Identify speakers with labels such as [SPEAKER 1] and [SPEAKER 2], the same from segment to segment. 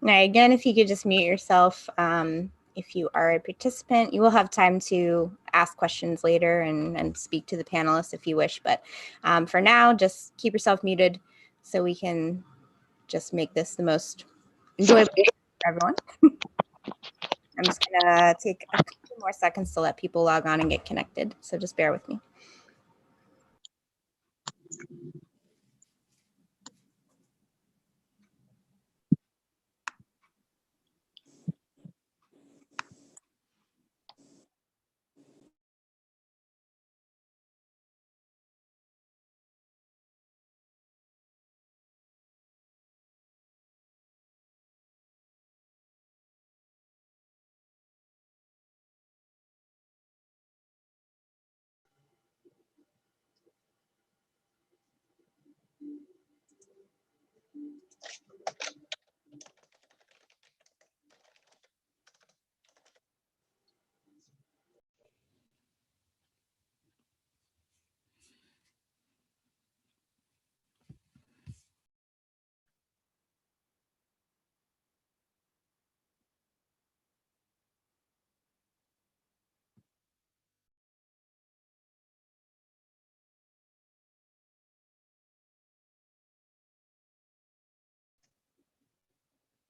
[SPEAKER 1] All right, again, if you could just mute yourself. If you are a participant, you will have time to ask questions later and speak to the panelists if you wish. But for now, just keep yourself muted so we can just make this the most enjoyable for everyone. I'm just gonna take a couple more seconds to let people log on and get connected. So just bear with me.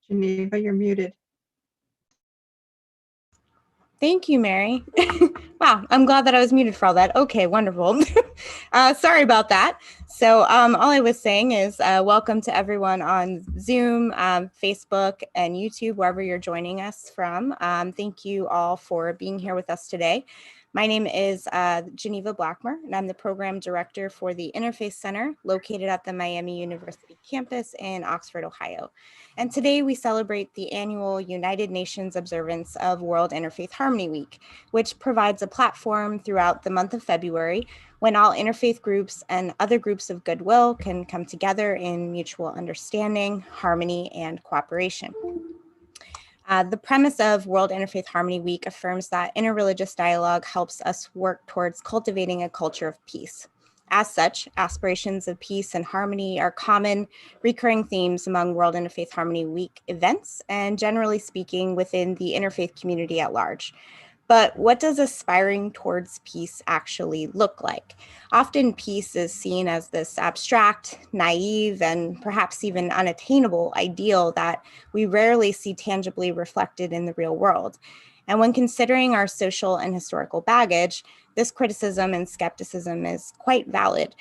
[SPEAKER 2] Geneva, you're muted.
[SPEAKER 1] Thank you, Mary. Wow, I'm glad that I was muted for all that. Okay, wonderful. Sorry about that. So all I was saying is welcome to everyone on Zoom, Facebook, and YouTube, wherever you're joining us from. Thank you all for being here with us today. My name is Geneva Blackmer, and I'm the Program Director for the Interfaith Center located at the Miami University campus in Oxford, Ohio. And today we celebrate the annual United Nations observance of World Interfaith Harmony Week, which provides a platform throughout the month of February when all interfaith groups and other groups of goodwill can come together in mutual understanding, harmony, and cooperation. The premise of World Interfaith Harmony Week affirms that interreligious dialogue helps us work towards cultivating a culture of peace. As such, aspirations of peace and harmony are common, recurring themes among World Interfaith Harmony Week events and, generally speaking, within the interfaith community at large. But what does aspiring towards peace actually look like? Often peace is seen as this abstract, naive, and perhaps even unattainable ideal that we rarely see tangibly reflected in the real world. And when considering our social and historical baggage, this criticism and skepticism is quite valid.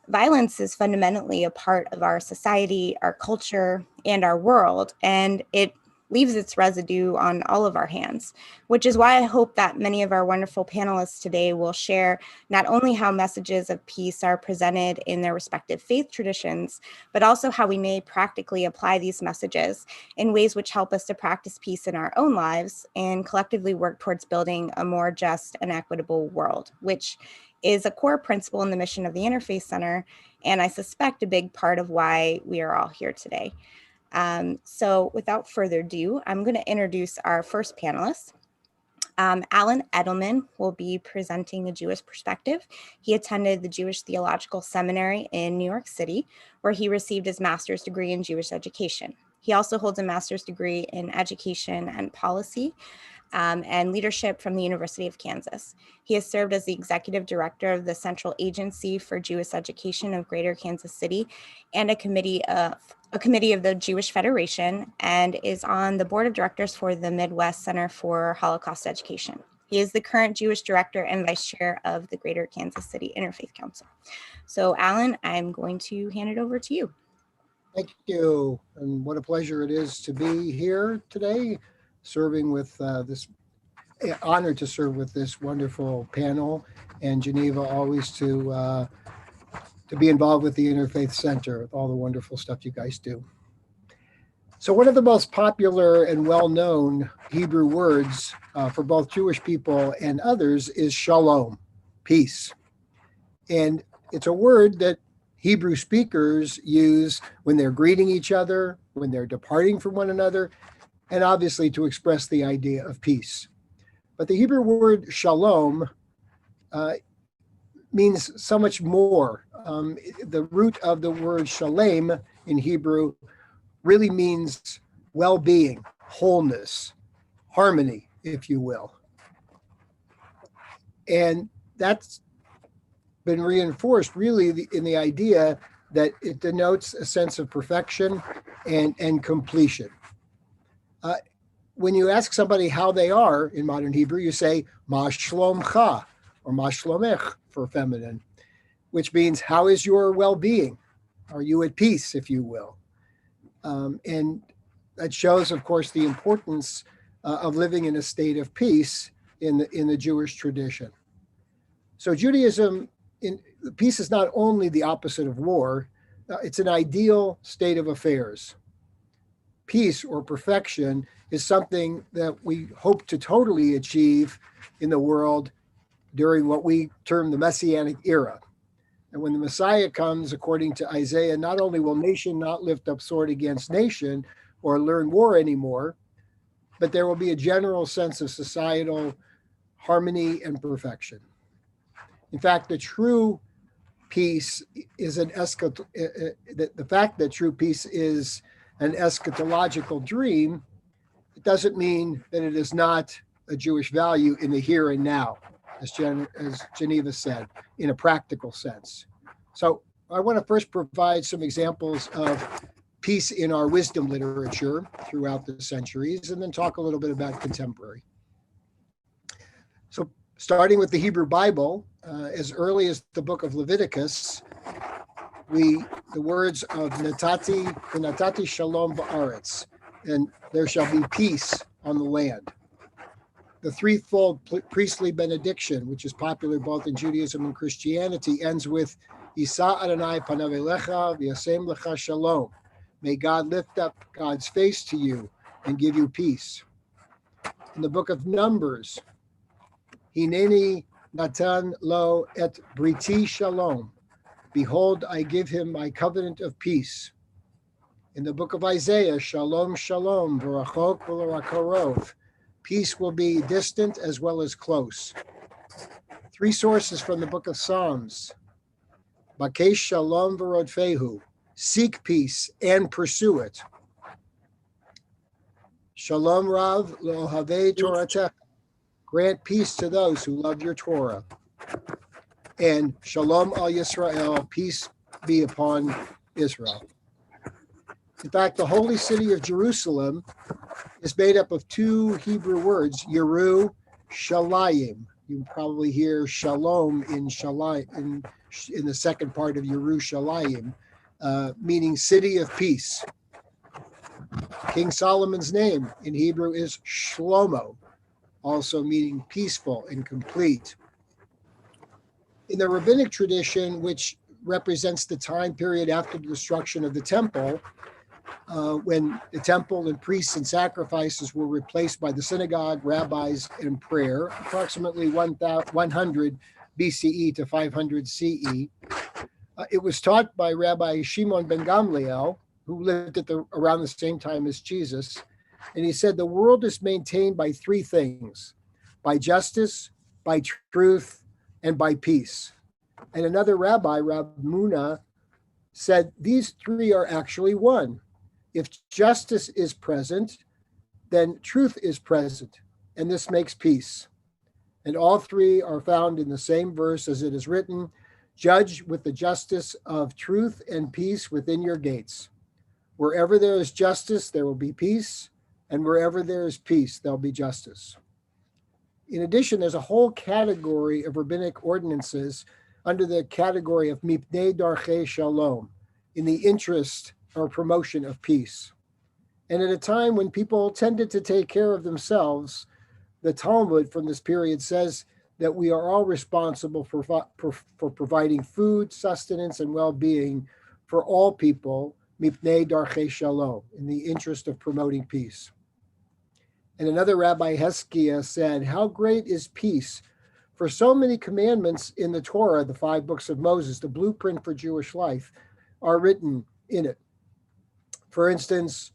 [SPEAKER 1] Violence is fundamentally a part of our society, our culture, and our world, and it leaves its residue on all of our hands, which is why I hope that many of our wonderful panelists today will share not only how messages of peace are presented in their respective faith traditions, but also how we may practically apply these messages in ways which help us to practice peace in our own lives and collectively work towards building a more just and equitable world, which is a core principle in the mission of the Interfaith Center, and I suspect a big part of why we are all here today. So without further ado, I'm going to introduce our first panelist. Alan Edelman will be presenting the Jewish perspective. He attended the Jewish Theological Seminary in New York City, where he received his master's degree in Jewish education. He also holds a master's degree in education and policy and leadership from the University of Kansas. He has served as the executive director of the Central Agency for Jewish Education of Greater Kansas City and a committee of the Jewish Federation, and is on the board of directors for the Midwest Center for Holocaust Education. He is the current Jewish director and vice chair of the Greater Kansas City Interfaith Council. So Alan, I'm going to hand it over to you.
[SPEAKER 3] Thank you, and what a pleasure it is to be here today, serving with this, honored to serve with this wonderful panel, and Geneva, always to be involved with the Interfaith Center, with all the wonderful stuff you guys do. So one of the most popular and well-known Hebrew words for both Jewish people and others is shalom, peace. And it's a word that Hebrew speakers use when they're greeting each other, when they're departing from one another, and obviously to express the idea of peace. But the Hebrew word shalom means so much more. The root of the word shalem in Hebrew really means well-being, wholeness, harmony, if you will. And that's been reinforced really in the idea that it denotes a sense of perfection and completion. When you ask somebody how they are in modern Hebrew, you say ma shlomcha or ma shlomech for feminine, which means how is your well-being? Are you at peace, if you will? And that shows, of course, the importance of living in a state of peace in the Jewish tradition. So Judaism, peace is not only the opposite of war, it's an ideal state of affairs. Peace or perfection is something that we hope to totally achieve in the world during what we term the Messianic era. And when the Messiah comes, according to Isaiah, not only will nation not lift up sword against nation or learn war anymore, but there will be a general sense of societal harmony and perfection. In fact, the true peace is the fact that true peace is an eschatological dream. It doesn't mean that it is not a Jewish value in the here and now, as Geneva said, in a practical sense. So I want to first provide some examples of peace in our wisdom literature throughout the centuries, and then talk a little bit about contemporary. So starting with the Hebrew Bible, as early as the book of Leviticus, the words of Natati Shalom Ba'aretz, and there shall be peace on the land. The threefold priestly benediction, which is popular both in Judaism and Christianity, ends with Isa Adonai panav elecha v'yasem lecha shalom. May God lift up God's face to you and give you peace. In the book of Numbers, Hineni Natan lo et briti shalom. Behold, I give him my covenant of peace. In the book of Isaiah, Shalom, Shalom, v'rachok v'lo. Peace will be distant as well as close. Three sources from the book of Psalms. Bakesh Shalom v'rodfehu. Seek peace and pursue it. Shalom Rav lo'ohavei Toratech. Grant peace to those who love your Torah. And Shalom al Yisrael, peace be upon Israel. In fact, the holy city of Jerusalem is made up of two Hebrew words, Yeru, Shalayim. You probably hear Shalom in the second part of Yerushalayim, meaning city of peace. King Solomon's name in Hebrew is Shlomo, also meaning peaceful and complete. In the rabbinic tradition, which represents the time period after the destruction of the temple, when the temple and priests and sacrifices were replaced by the synagogue, rabbis, and prayer, approximately 100 BCE to 500 CE. It was taught by Rabbi Shimon ben Gamliel, who lived around the same time as Jesus. And he said, the world is maintained by three things: by justice, by truth, and by peace. And another rabbi, Rab Muna, said these three are actually one. If justice is present, then truth is present, and this makes peace. And all three are found in the same verse as it is written, judge with the justice of truth and peace within your gates. Wherever there is justice, there will be peace, and wherever there is peace, there'll be justice. In addition, there's a whole category of rabbinic ordinances under the category of mipnei darchei shalom, in the interest or promotion of peace. And at a time when people tended to take care of themselves, the Talmud from this period says that we are all responsible for providing food, sustenance, and well-being for all people, mipnei darchei shalom, in the interest of promoting peace. And another Rabbi Heskia said, how great is peace? For so many commandments in the Torah, the 5 books of Moses, the blueprint for Jewish life, are written in it. For instance,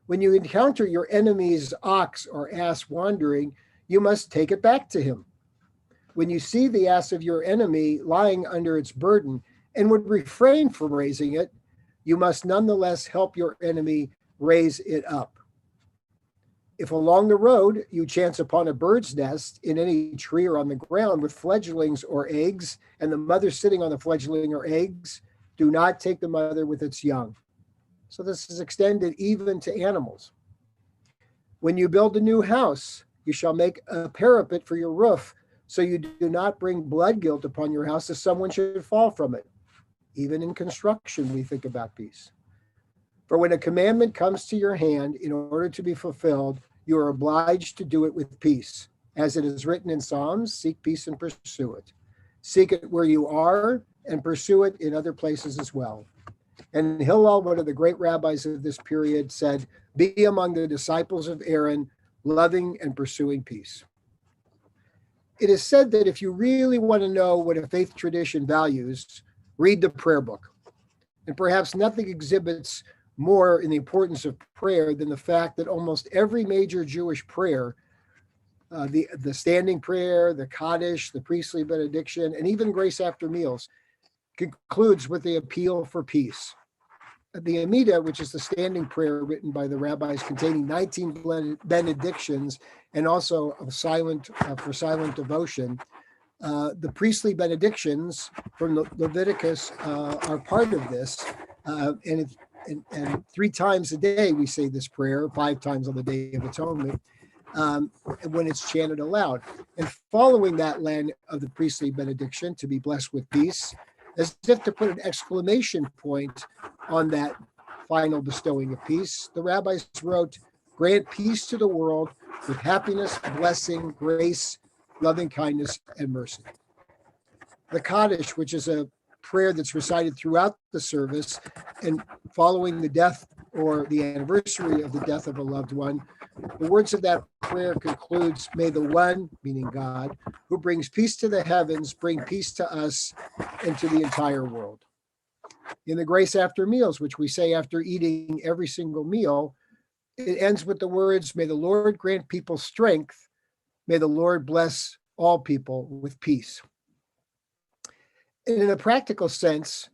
[SPEAKER 3] when you encounter your enemy's ox or ass wandering, you must take it back to him. When you see the ass of your enemy lying under its burden and would refrain from raising it, you must nonetheless help your enemy raise it up. If along the road you chance upon a bird's nest in any tree or on the ground with fledglings or eggs, and the mother sitting on the fledgling or eggs, do not take the mother with its young. So this is extended even to animals. When you build a new house, you shall make a parapet for your roof, so you do not bring blood guilt upon your house if someone should fall from it. Even in construction, we think about peace. For when a commandment comes to your hand in order to be fulfilled, you are obliged to do it with peace. As it is written in Psalms, seek peace and pursue it. Seek it where you are and pursue it in other places as well. And Hillel, one of the great rabbis of this period, said, be among the disciples of Aaron, loving and pursuing peace. It is said that if you really want to know what a faith tradition values, read the prayer book. And perhaps nothing exhibits more in the importance of prayer than the fact that almost every major Jewish prayer, the standing prayer, the Kaddish, the priestly benediction, and even grace after meals, concludes with the appeal for peace. The Ikeda, which is the standing prayer written by the rabbis containing 19 benedictions and also for silent devotion, the priestly benedictions from Leviticus are part of this, and 3 times a day we say this prayer, 5 times on the Day of Atonement, when it's chanted aloud. And following that line of the priestly benediction, to be blessed with peace, as if to put an exclamation point on that final bestowing of peace, the rabbis wrote, grant peace to the world with happiness, blessing, grace, loving kindness, and mercy. The Kaddish, which is a prayer that's recited throughout the service and following the death or the anniversary of the death of a loved one, the words of that prayer concludes, may the one, meaning God, who brings peace to the heavens, bring peace to us and to the entire world. In the grace after meals, which we say after eating every single meal, it ends with the words, may the Lord grant people strength, may the Lord bless all people with peace. In a practical sense,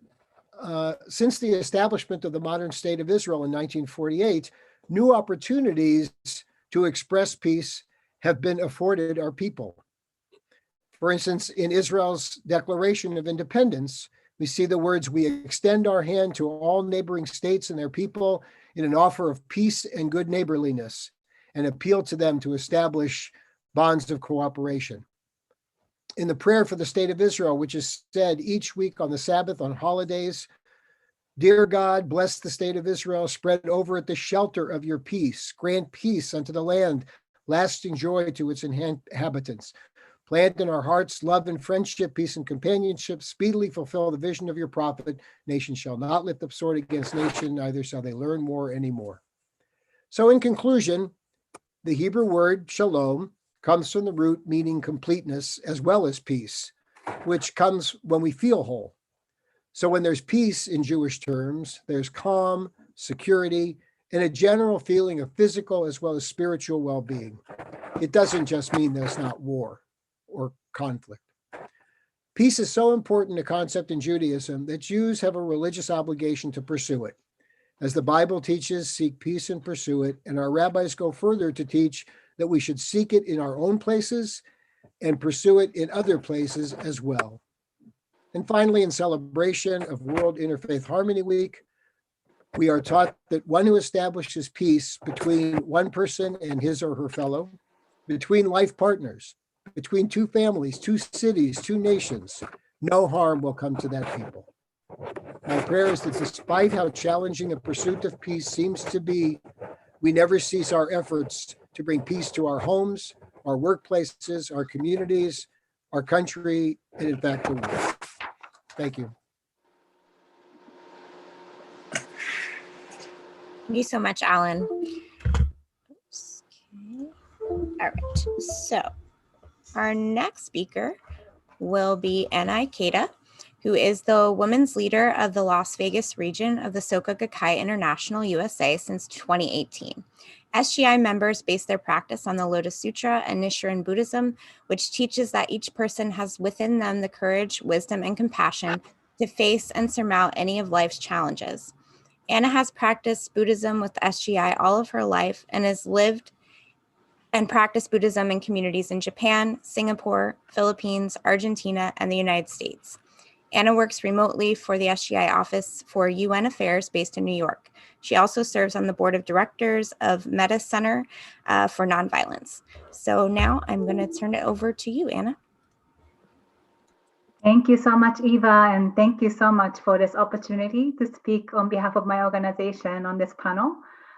[SPEAKER 3] since the establishment of the modern state of Israel in 1948, new opportunities to express peace have been afforded our people. For instance, in Israel's Declaration of Independence, we see the words, we extend our hand to all neighboring states and their people in an offer of peace and good neighborliness, and appeal to them to establish bonds of cooperation. In the prayer for the state of Israel, which is said each week on the Sabbath, on holidays, dear God, bless the state of Israel, spread over it the shelter of your peace, grant peace unto the land, lasting joy to its inhabitants. Plant in our hearts love and friendship, peace and companionship, speedily fulfill the vision of your prophet. Nation shall not lift up sword against nation, neither shall they learn war anymore. So in conclusion, the Hebrew word shalom comes from the root meaning completeness as well as peace, which comes when we feel whole. So when there's peace in Jewish terms, there's calm, security, and a general feeling of physical as well as spiritual well-being. It doesn't just mean there's not war or conflict. Peace is so important a concept in Judaism that Jews have a religious obligation to pursue it. As the Bible teaches, seek peace and pursue it, and our rabbis go further to teach that we should seek it in our own places and pursue it in other places as well. And finally, in celebration of World Interfaith Harmony Week, we are taught that one who establishes peace between one person and his or her fellow, between life partners, between 2 families, 2 cities, 2 nations, no harm will come to that people. My prayer is that despite how challenging the pursuit of peace seems to be, we never cease our efforts to bring peace to our homes, our workplaces, our communities, our country, and in fact, the world. Thank you.
[SPEAKER 1] Thank you so much, Alan. Oops. Okay. All right. So our next speaker will be Anna Ikeda, who is the women's leader of the Las Vegas region of the Soka Gakkai International USA since 2018. SGI members base their practice on the Lotus Sutra and Nichiren Buddhism, which teaches that each person has within them the courage, wisdom, and compassion to face and surmount any of life's challenges. Anna has practiced Buddhism with SGI all of her life and has lived and practice Buddhism in communities in Japan, Singapore, Philippines, Argentina, and the United States. Anna works remotely for the SGI Office for UN Affairs based in New York. She also serves on the board of directors of Meta Center for Nonviolence. So now I'm going to turn it over to you, Anna.
[SPEAKER 2] Thank you so much, Eva, and thank you so much for this opportunity to speak on behalf of my organization on this panel.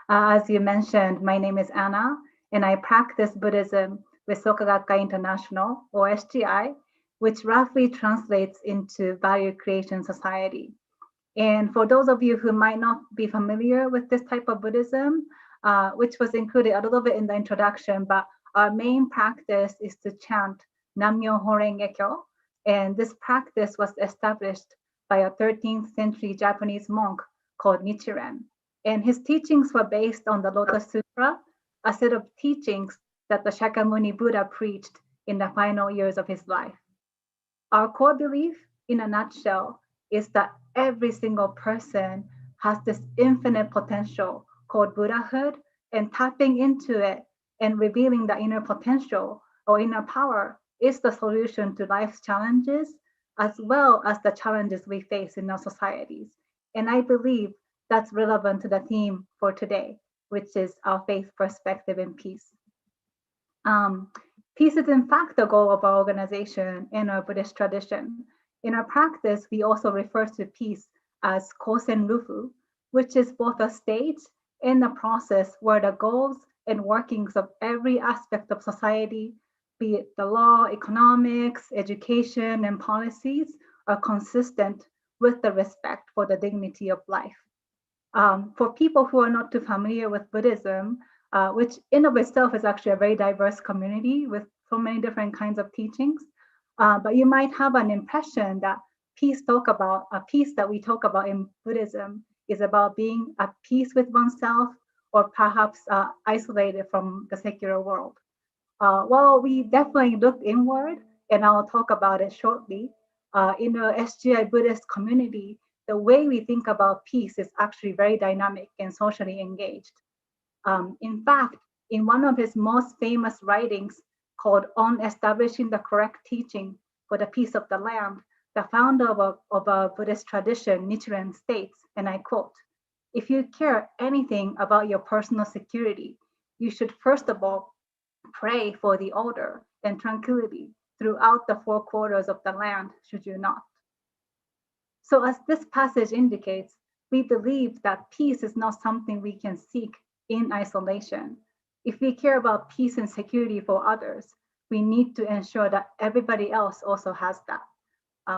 [SPEAKER 2] As you mentioned, my name is Anna, and I practice Buddhism with Soka Gakkai International, or SGI, which roughly translates into Value Creation Society. And for those of you who might not be familiar with this type of Buddhism, which was included a little bit in the introduction, but our main practice is to chant Nam-myoho Renge Kyo. And this practice was established by a 13th century Japanese monk called Nichiren. And his teachings were based on the Lotus Sutra, a set of teachings that the Shakyamuni Buddha preached in the final years of his life. Our core belief, in a nutshell, is that every single person has this infinite potential called Buddhahood, and tapping into it and revealing the inner potential or inner power is the solution to life's challenges, as well as the challenges we face in our societies. And I believe that's relevant to the theme for today, which is our faith perspective in peace. Peace is in fact the goal of our organization and our Buddhist tradition. In our practice, we also refer to peace as Kosen Rufu, which is both a state and a process where the goals and workings of every aspect of society, be it the law, economics, education, and policies, are consistent with the respect for the dignity of life. For people who are not too familiar with Buddhism, which in of itself is actually a very diverse community with so many different kinds of teachings, but you might have an impression that peace that we talk about in Buddhism is about being at peace with oneself, or perhaps isolated from the secular world. Well, we definitely look inward, and I'll talk about it shortly. In the SGI Buddhist community, the way we think about peace is actually very dynamic and socially engaged. In fact, in one of his most famous writings called On Establishing the Correct Teaching for the Peace of the Land, the founder of a Buddhist tradition, Nichiren, states, and I quote, "If you care anything about your personal security, you should first of all pray for the order and tranquility throughout the four quarters of the land, should you not." So as this passage indicates, we believe that peace is not something we can seek in isolation. If we care about peace and security for others, we need to ensure that everybody else also has that.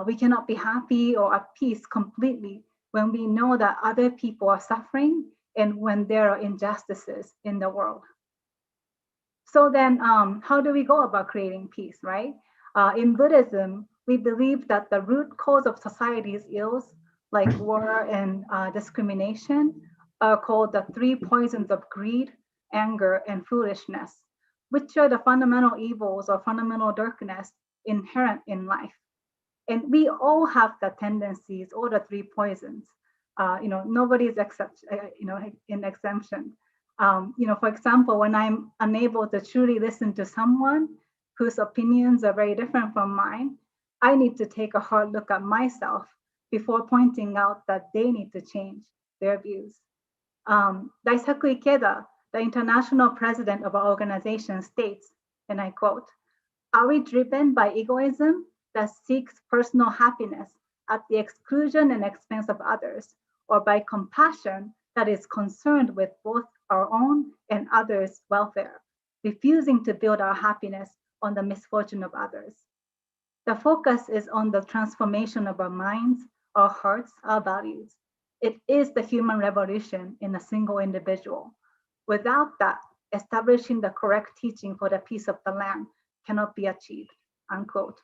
[SPEAKER 2] We cannot be happy or at peace completely when we know that other people are suffering and when there are injustices in the world. So then how do we go about creating peace, right? In Buddhism, we believe that the root cause of society's ills, like war and discrimination, are called the three poisons of greed, anger, and foolishness, which are the fundamental evils or fundamental darkness inherent in life. And we all have the tendencies or the three poisons. Nobody is in exemption. For example, when I'm unable to truly listen to someone whose opinions are very different from mine, I need to take a hard look at myself before pointing out that they need to change their views. Daisaku Ikeda, the international president of our organization, states, and I quote, "Are we driven by egoism that seeks personal happiness at the exclusion and expense of others, or by compassion that is concerned with both our own and others' welfare, refusing to build our happiness on the misfortune of others?" The focus is on the transformation of our minds, our hearts, our values. It is the human revolution in a single individual. Without that, establishing the correct teaching for the peace of the land cannot be achieved, unquote.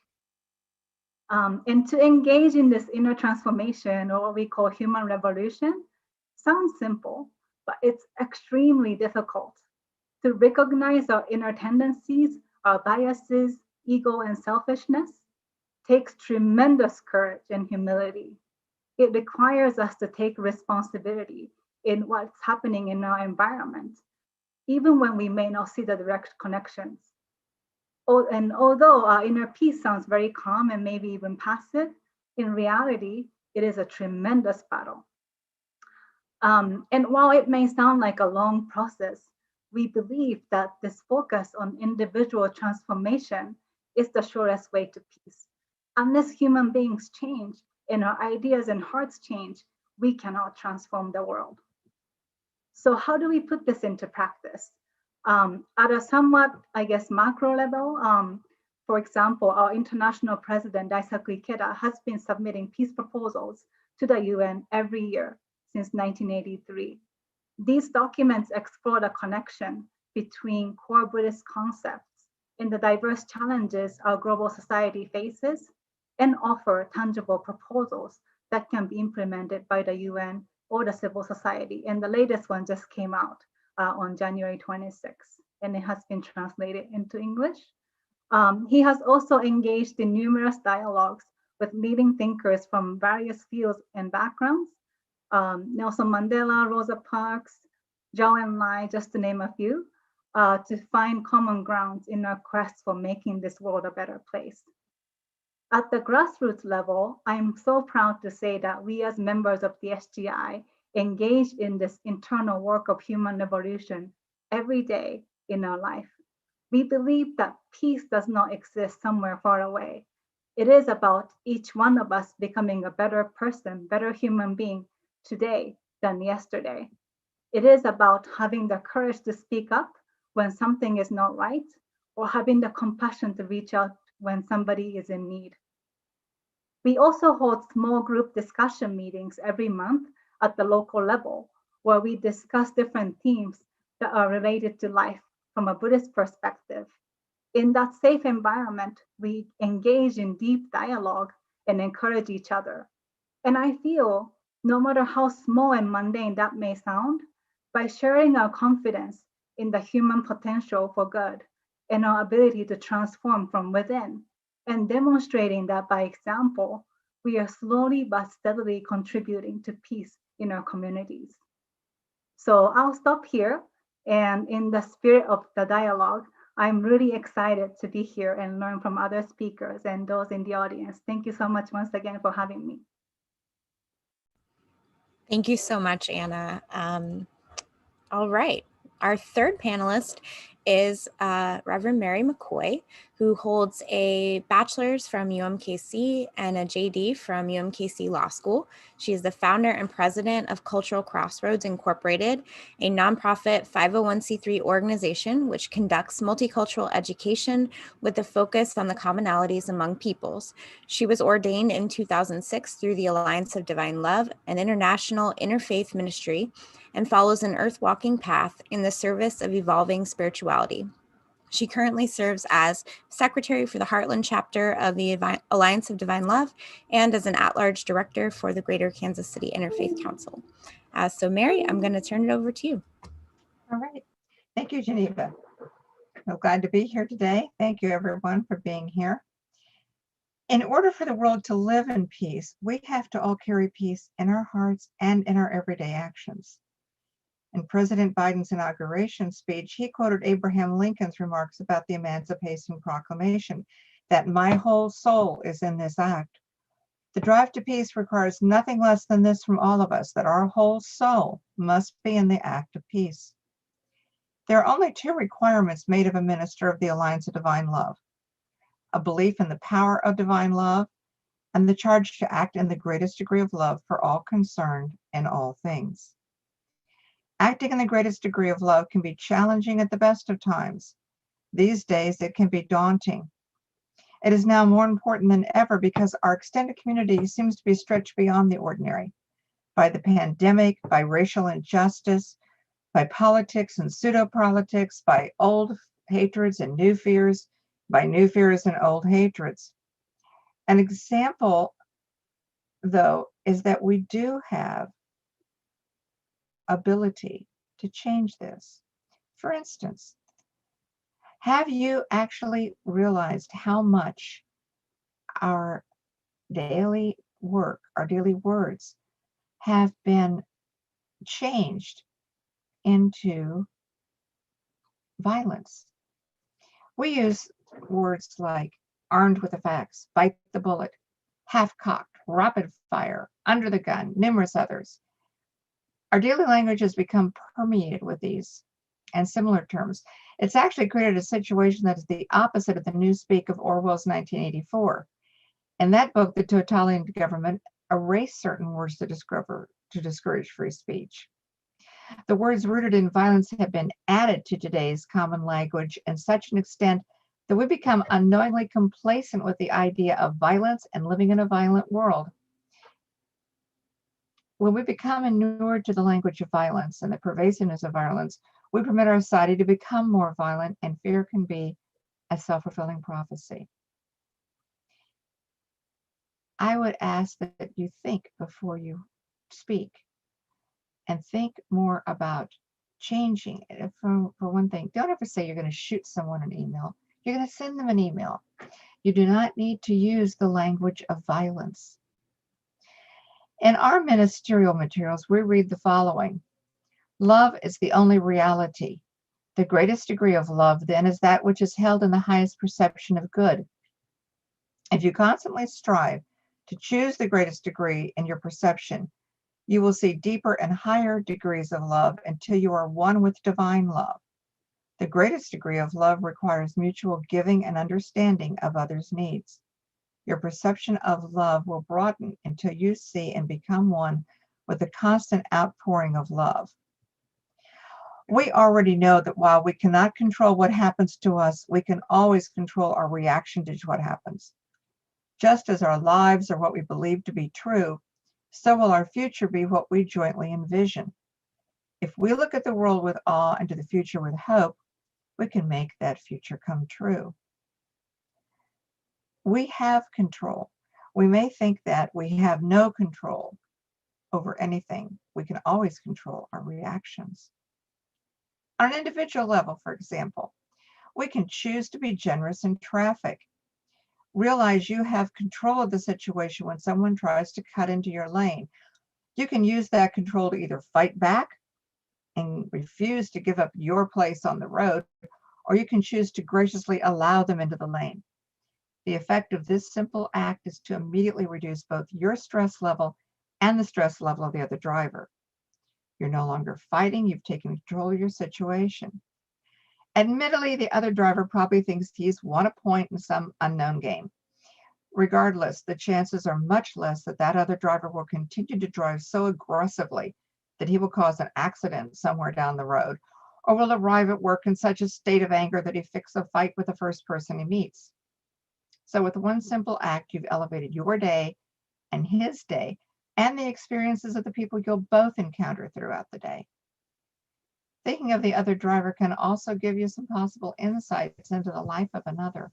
[SPEAKER 2] And to engage in this inner transformation, or what we call human revolution, sounds simple, but it's extremely difficult. To recognize our inner tendencies, our biases, ego, and selfishness takes tremendous courage and humility. It requires us to take responsibility in what's happening in our environment. even when we may not see the direct connections. And although inner peace sounds very calm and maybe even passive, in reality, it is a tremendous battle. And while it may sound like a long process, we believe that this focus on individual transformation is the surest way to peace. Unless human beings change and our ideas and hearts change, we cannot transform the world. So how do we put this into practice? At a somewhat, I guess, macro level, for example, our international president, Ikeda, has been submitting peace proposals to the UN every year since 1983. These documents explore the connection between core Buddhist concepts and the diverse challenges our global society faces, and offer tangible proposals that can be implemented by the UN or the civil society. And the latest one just came out on January 26th, and it has been translated into English. He has also engaged in numerous dialogues with leading thinkers from various fields and backgrounds, Nelson Mandela, Rosa Parks, Zhou Enlai, just to name a few, to find common grounds in our quest for making this world a better place. At the grassroots level, I'm so proud to say that we as members of the SGI engage in this internal work of human evolution every day in our life. We believe that peace does not exist somewhere far away. It is about each one of us becoming a better person, better human being today than yesterday. It is about having the courage to speak up when something is not right, or having the compassion to reach out when somebody is in need. We also hold small group discussion meetings every month at the local level, where we discuss different themes that are related to life from a Buddhist perspective. In that safe environment, we engage in deep dialogue and encourage each other. And I feel, no matter how small and mundane that may sound, by sharing our confidence in the human potential for good and our ability to transform from within, and demonstrating that by example, we are slowly but steadily contributing to peace in our communities. So I'll stop here. And in the spirit of the dialogue, I'm really excited to be here and learn from other speakers and those in the audience. Thank you so much once again for having me.
[SPEAKER 1] Thank you so much, Anna. All right. Our third panelist is Reverend Mary McCoy, who holds a bachelor's from UMKC and a JD from UMKC Law School. She is the founder and president of Cultural Crossroads Incorporated, a nonprofit 501c3 organization which conducts multicultural education with a focus on the commonalities among peoples. She was ordained in 2006 through the Alliance of Divine Love, an international interfaith ministry, and follows an earth-walking path in the service of evolving spirituality. She currently serves as secretary for the Heartland chapter of the Alliance of Divine Love and as an at-large director for the Greater Kansas City Interfaith Council. So Mary, I'm going to turn it over to you.
[SPEAKER 4] All right. Thank you, Geneva. I'm glad to be here today. Thank you, everyone, for being here. In order for the world to live in peace, we have to all carry peace in our hearts and in our everyday actions. In President Biden's inauguration speech, he quoted Abraham Lincoln's remarks about the Emancipation Proclamation, that my whole soul is in this act. The drive to peace requires nothing less than this from all of us, that our whole soul must be in the act of peace. There are only two requirements made of a minister of the Alliance of Divine Love: a belief in the power of divine love and the charge to act in the greatest degree of love for all concerned in all things. Acting in the greatest degree of love can be challenging at the best of times. These days, it can be daunting. It is now more important than ever because our extended community seems to be stretched beyond the ordinary by the pandemic, by racial injustice, by politics and pseudo-politics, by old hatreds and new fears, by new fears and old hatreds. An example, though, is that we do have ability to change this. For instance, have you actually realized how much our daily work, our daily words have been changed into violence. We use words like armed with the facts, bite the bullet, half-cocked, rapid fire, under the gun, numerous others. Our daily language has become permeated with these and similar terms. It's actually created a situation that is the opposite of the newspeak of Orwell's 1984. In that book, the totalitarian government erased certain words to discourage free speech. The words rooted in violence have been added to today's common language in such an extent that we become unknowingly complacent with the idea of violence and living in a violent world. When we become inured to the language of violence and the pervasiveness of violence, we permit our society to become more violent, and fear can be a self-fulfilling prophecy. I would ask that you think before you speak, and think more about changing it. For one thing, don't ever say you're going to shoot someone an email. You're going to send them an email. You do not need to use the language of violence. In our ministerial materials, we read the following: love is the only reality. The greatest degree of love, then, is that which is held in the highest perception of good. If you constantly strive to choose the greatest degree in your perception, you will see deeper and higher degrees of love until you are one with divine love. The greatest degree of love requires mutual giving and understanding of others' needs. Your perception of love will broaden until you see and become one with the constant outpouring of love. We already know that while we cannot control what happens to us, we can always control our reaction to what happens. Just as our lives are what we believe to be true, so will our future be what we jointly envision. If we look at the world with awe and to the future with hope, we can make that future come true. We have control. We may think that we have no control over anything. We can always control our reactions. On an individual level, for example, we can choose to be generous in traffic. Realize you have control of the situation when someone tries to cut into your lane. You can use that control to either fight back and refuse to give up your place on the road, or you can choose to graciously allow them into the lane. The effect of this simple act is to immediately reduce both your stress level and the stress level of the other driver. You're no longer fighting, you've taken control of your situation. Admittedly, the other driver probably thinks he's won a point in some unknown game. Regardless, the chances are much less that that other driver will continue to drive so aggressively that he will cause an accident somewhere down the road, or will arrive at work in such a state of anger that he picks a fight with the first person he meets. So with one simple act, you've elevated your day and his day and the experiences of the people you'll both encounter throughout the day. Thinking of the other driver can also give you some possible insights into the life of another.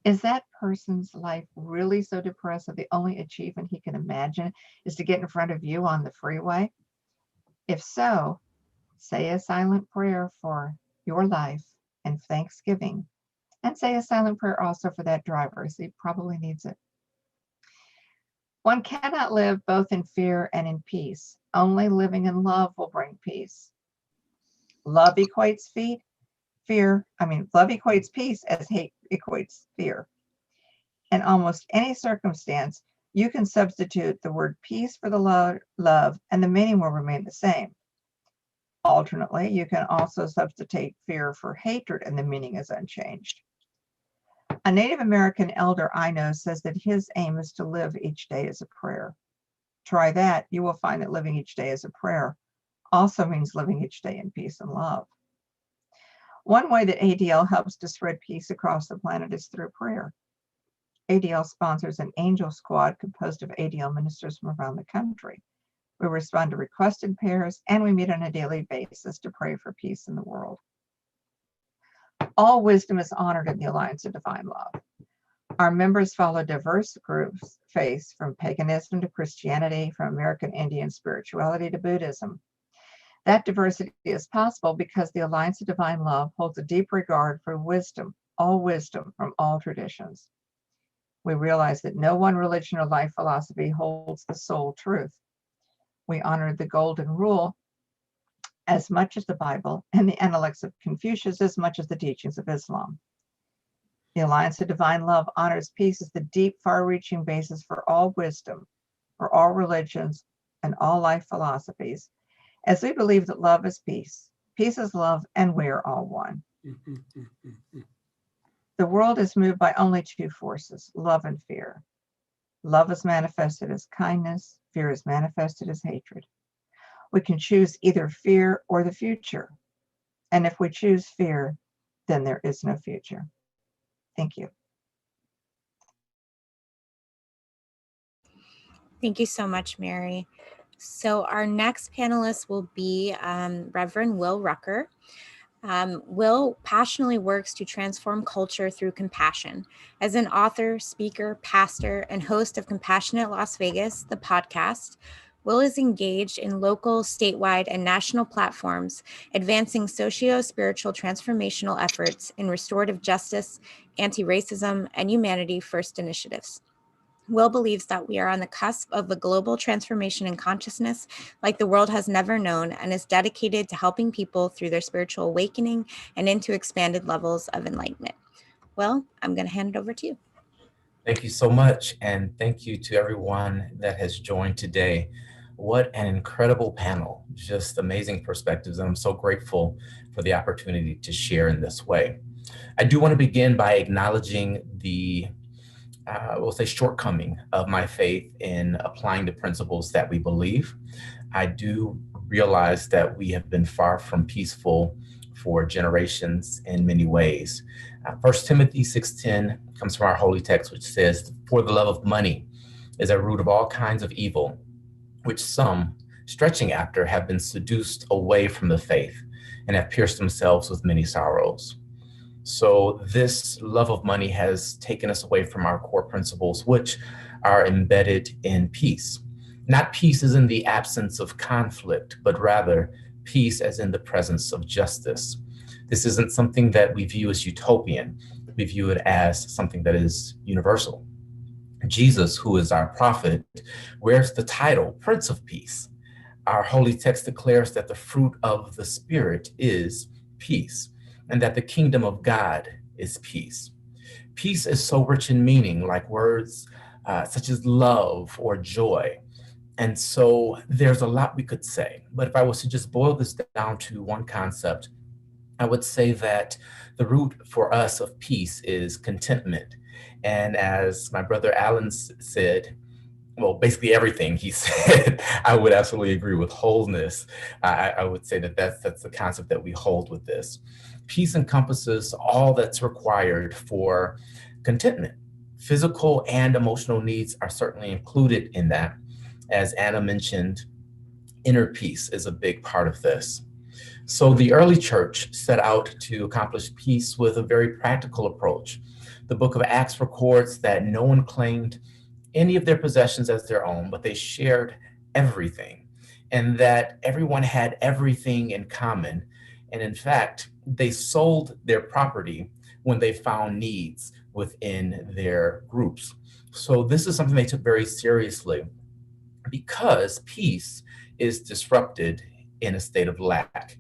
[SPEAKER 4] Is that person's life really so depressed that the only achievement he can imagine is to get in front of you on the freeway? If so, say a silent prayer for your life and thanksgiving, and say a silent prayer also for that driver, as he probably needs it. One cannot live both in fear and in peace. Only living in love will bring peace. Love equates love equates peace as hate equates fear. In almost any circumstance, you can substitute the word peace for the love, and the meaning will remain the same. Alternately, you can also substitute fear for hatred, and the meaning is unchanged. A Native American elder I know says that his aim is to live each day as a prayer. Try that. You will find that living each day as a prayer also means living each day in peace and love. One way that ADL helps to spread peace across the planet is through prayer. ADL sponsors an angel squad composed of ADL ministers from around the country. We respond to requested prayers, and we meet on a daily basis to pray for peace in the world. All wisdom is honored in the Alliance of Divine Love. Our members follow diverse groups, faiths from paganism to Christianity, from American Indian spirituality to Buddhism. That diversity is possible because the Alliance of Divine Love holds a deep regard for wisdom from all traditions. We realize that no one religion or life philosophy holds the sole truth. We honor the golden rule as much as the Bible, and the intellects of Confucius as much as the teachings of Islam. The Alliance of Divine Love honors peace as the deep, far-reaching basis for all wisdom, for all religions, and all life philosophies, as we believe that love is peace, peace is love, and we are all one. The world is moved by only two forces, love and fear. Love is manifested as kindness, fear is manifested as hatred. We can choose either fear or the future. And if we choose fear, then there is no future. Thank you.
[SPEAKER 1] Thank you so much, Mary. So our next panelist will be Reverend Will Rucker. Will passionately works to transform culture through compassion. As an author, speaker, pastor, and host of Compassionate Las Vegas, the podcast, Will is engaged in local, statewide, and national platforms, advancing socio-spiritual transformational efforts in restorative justice, anti-racism, and humanity first initiatives. Will believes that we are on the cusp of a global transformation in consciousness like the world has never known, and is dedicated to helping people through their spiritual awakening and into expanded levels of enlightenment. Will, I'm going to hand it over to you.
[SPEAKER 5] Thank you so much. And thank you to everyone that has joined today. What an incredible panel, just amazing perspectives. And I'm so grateful for the opportunity to share in this way. I do want to begin by acknowledging the we'll say shortcoming of my faith in applying the principles that we believe. I do realize that we have been far from peaceful for generations in many ways. 1 Timothy 6:10 comes from our holy text, which says, "For the love of money is a root of all kinds of evil, which some, stretching after, have been seduced away from the faith and have pierced themselves with many sorrows." So this love of money has taken us away from our core principles, which are embedded in peace. Not peace as in the absence of conflict, but rather peace as in the presence of justice. This isn't something that we view as utopian. We view it as something that is universal. Jesus, who is our prophet, wears the title Prince of Peace. Our holy text declares that the fruit of the Spirit is peace, and that the kingdom of God is peace. Peace is so rich in meaning, like words such as love or joy. And so there's a lot we could say. But if I was to just boil this down to one concept, I would say that the root for us of peace is contentment. And as my brother Alan said, well, basically everything he said, I would absolutely agree with. Wholeness. I would say that that's the concept that we hold with this. Peace encompasses all that's required for contentment. Physical and emotional needs are certainly included in that. As Anna mentioned, inner peace is a big part of this. So the early church set out to accomplish peace with a very practical approach. The book of Acts records that no one claimed any of their possessions as their own, but they shared everything, and that everyone had everything in common. And in fact, they sold their property when they found needs within their groups. So this is something they took very seriously, because peace is disrupted in a state of lack.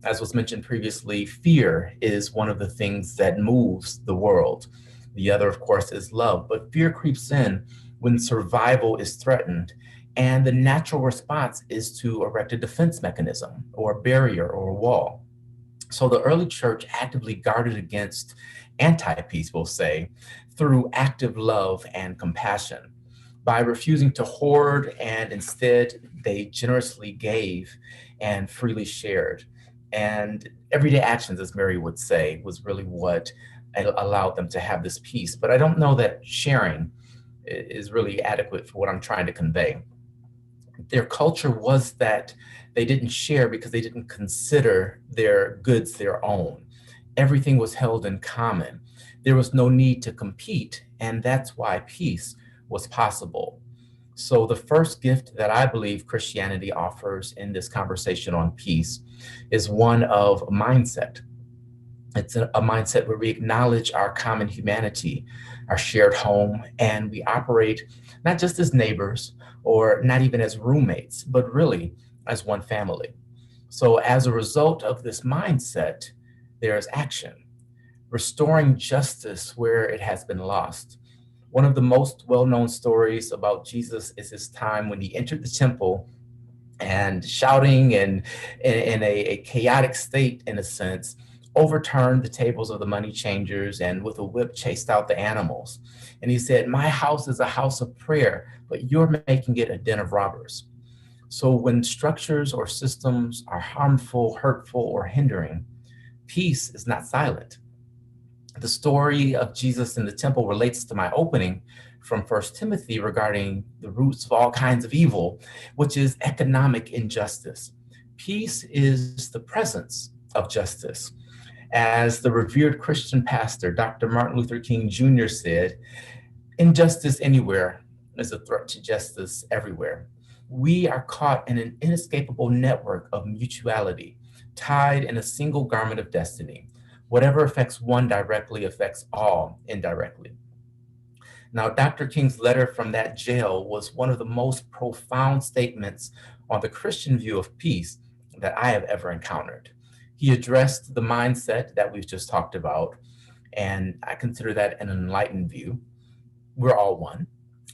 [SPEAKER 5] As was mentioned previously, fear is one of the things that moves the world. The other, of course, is love, but fear creeps in when survival is threatened, and the natural response is to erect a defense mechanism or a barrier or a wall. So the early church actively guarded against anti-peace, we'll say, through active love and compassion. By refusing to hoard, and instead they generously gave and freely shared. And everyday actions, as Mary would say, was really what allowed them to have this peace. But I don't know that sharing is really adequate for what I'm trying to convey. Their culture was that they didn't share because they didn't consider their goods their own. Everything was held in common. There was no need to compete, and that's why peace was possible. So the first gift that I believe Christianity offers in this conversation on peace is one of mindset. It's a mindset where we acknowledge our common humanity, our shared home, and we operate not just as neighbors or not even as roommates, but really as one family. So as a result of this mindset, there is action, restoring justice where it has been lost. One of the most well-known stories about Jesus is his time when he entered the temple and shouting and in a chaotic state, in a sense, overturned the tables of the money changers and with a whip chased out the animals. And he said, "My house is a house of prayer, but you're making it a den of robbers." So when structures or systems are harmful, hurtful, or hindering, peace is not silent. The story of Jesus in the temple relates to my opening from 1 Timothy regarding the roots of all kinds of evil, which is economic injustice. Peace is the presence of justice. As the revered Christian pastor, Dr. Martin Luther King Jr. said, "Injustice anywhere is a threat to justice everywhere." We are caught in an inescapable network of mutuality, tied in a single garment of destiny. Whatever affects one directly affects all indirectly. Now, Dr. King's letter from that jail was one of the most profound statements on the Christian view of peace that I have ever encountered. He addressed the mindset that we've just talked about, and I consider that an enlightened view. We're all one.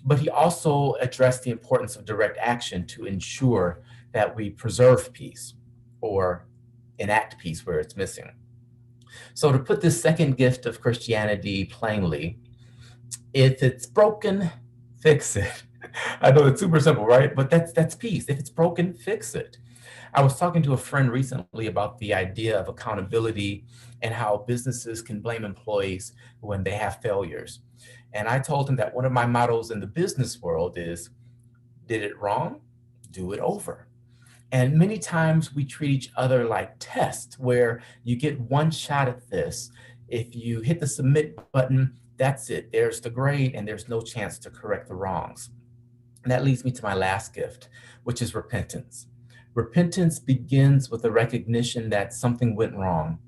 [SPEAKER 5] But he also addressed the importance of direct action to ensure that we preserve peace or enact peace where it's missing. So to put this second gift of Christianity plainly, if it's broken, fix it. I know it's super simple, right? But that's peace. If it's broken, fix it. I was talking to a friend recently about the idea of accountability and how businesses can blame employees when they have failures. And I told him that one of my mottos in the business world is, did it wrong? Do it over. And many times we treat each other like tests where you get one shot at this. If you hit the submit button, that's it. There's the grade and there's no chance to correct the wrongs. And that leads me to my last gift, which is repentance. Repentance begins with the recognition that something went wrong.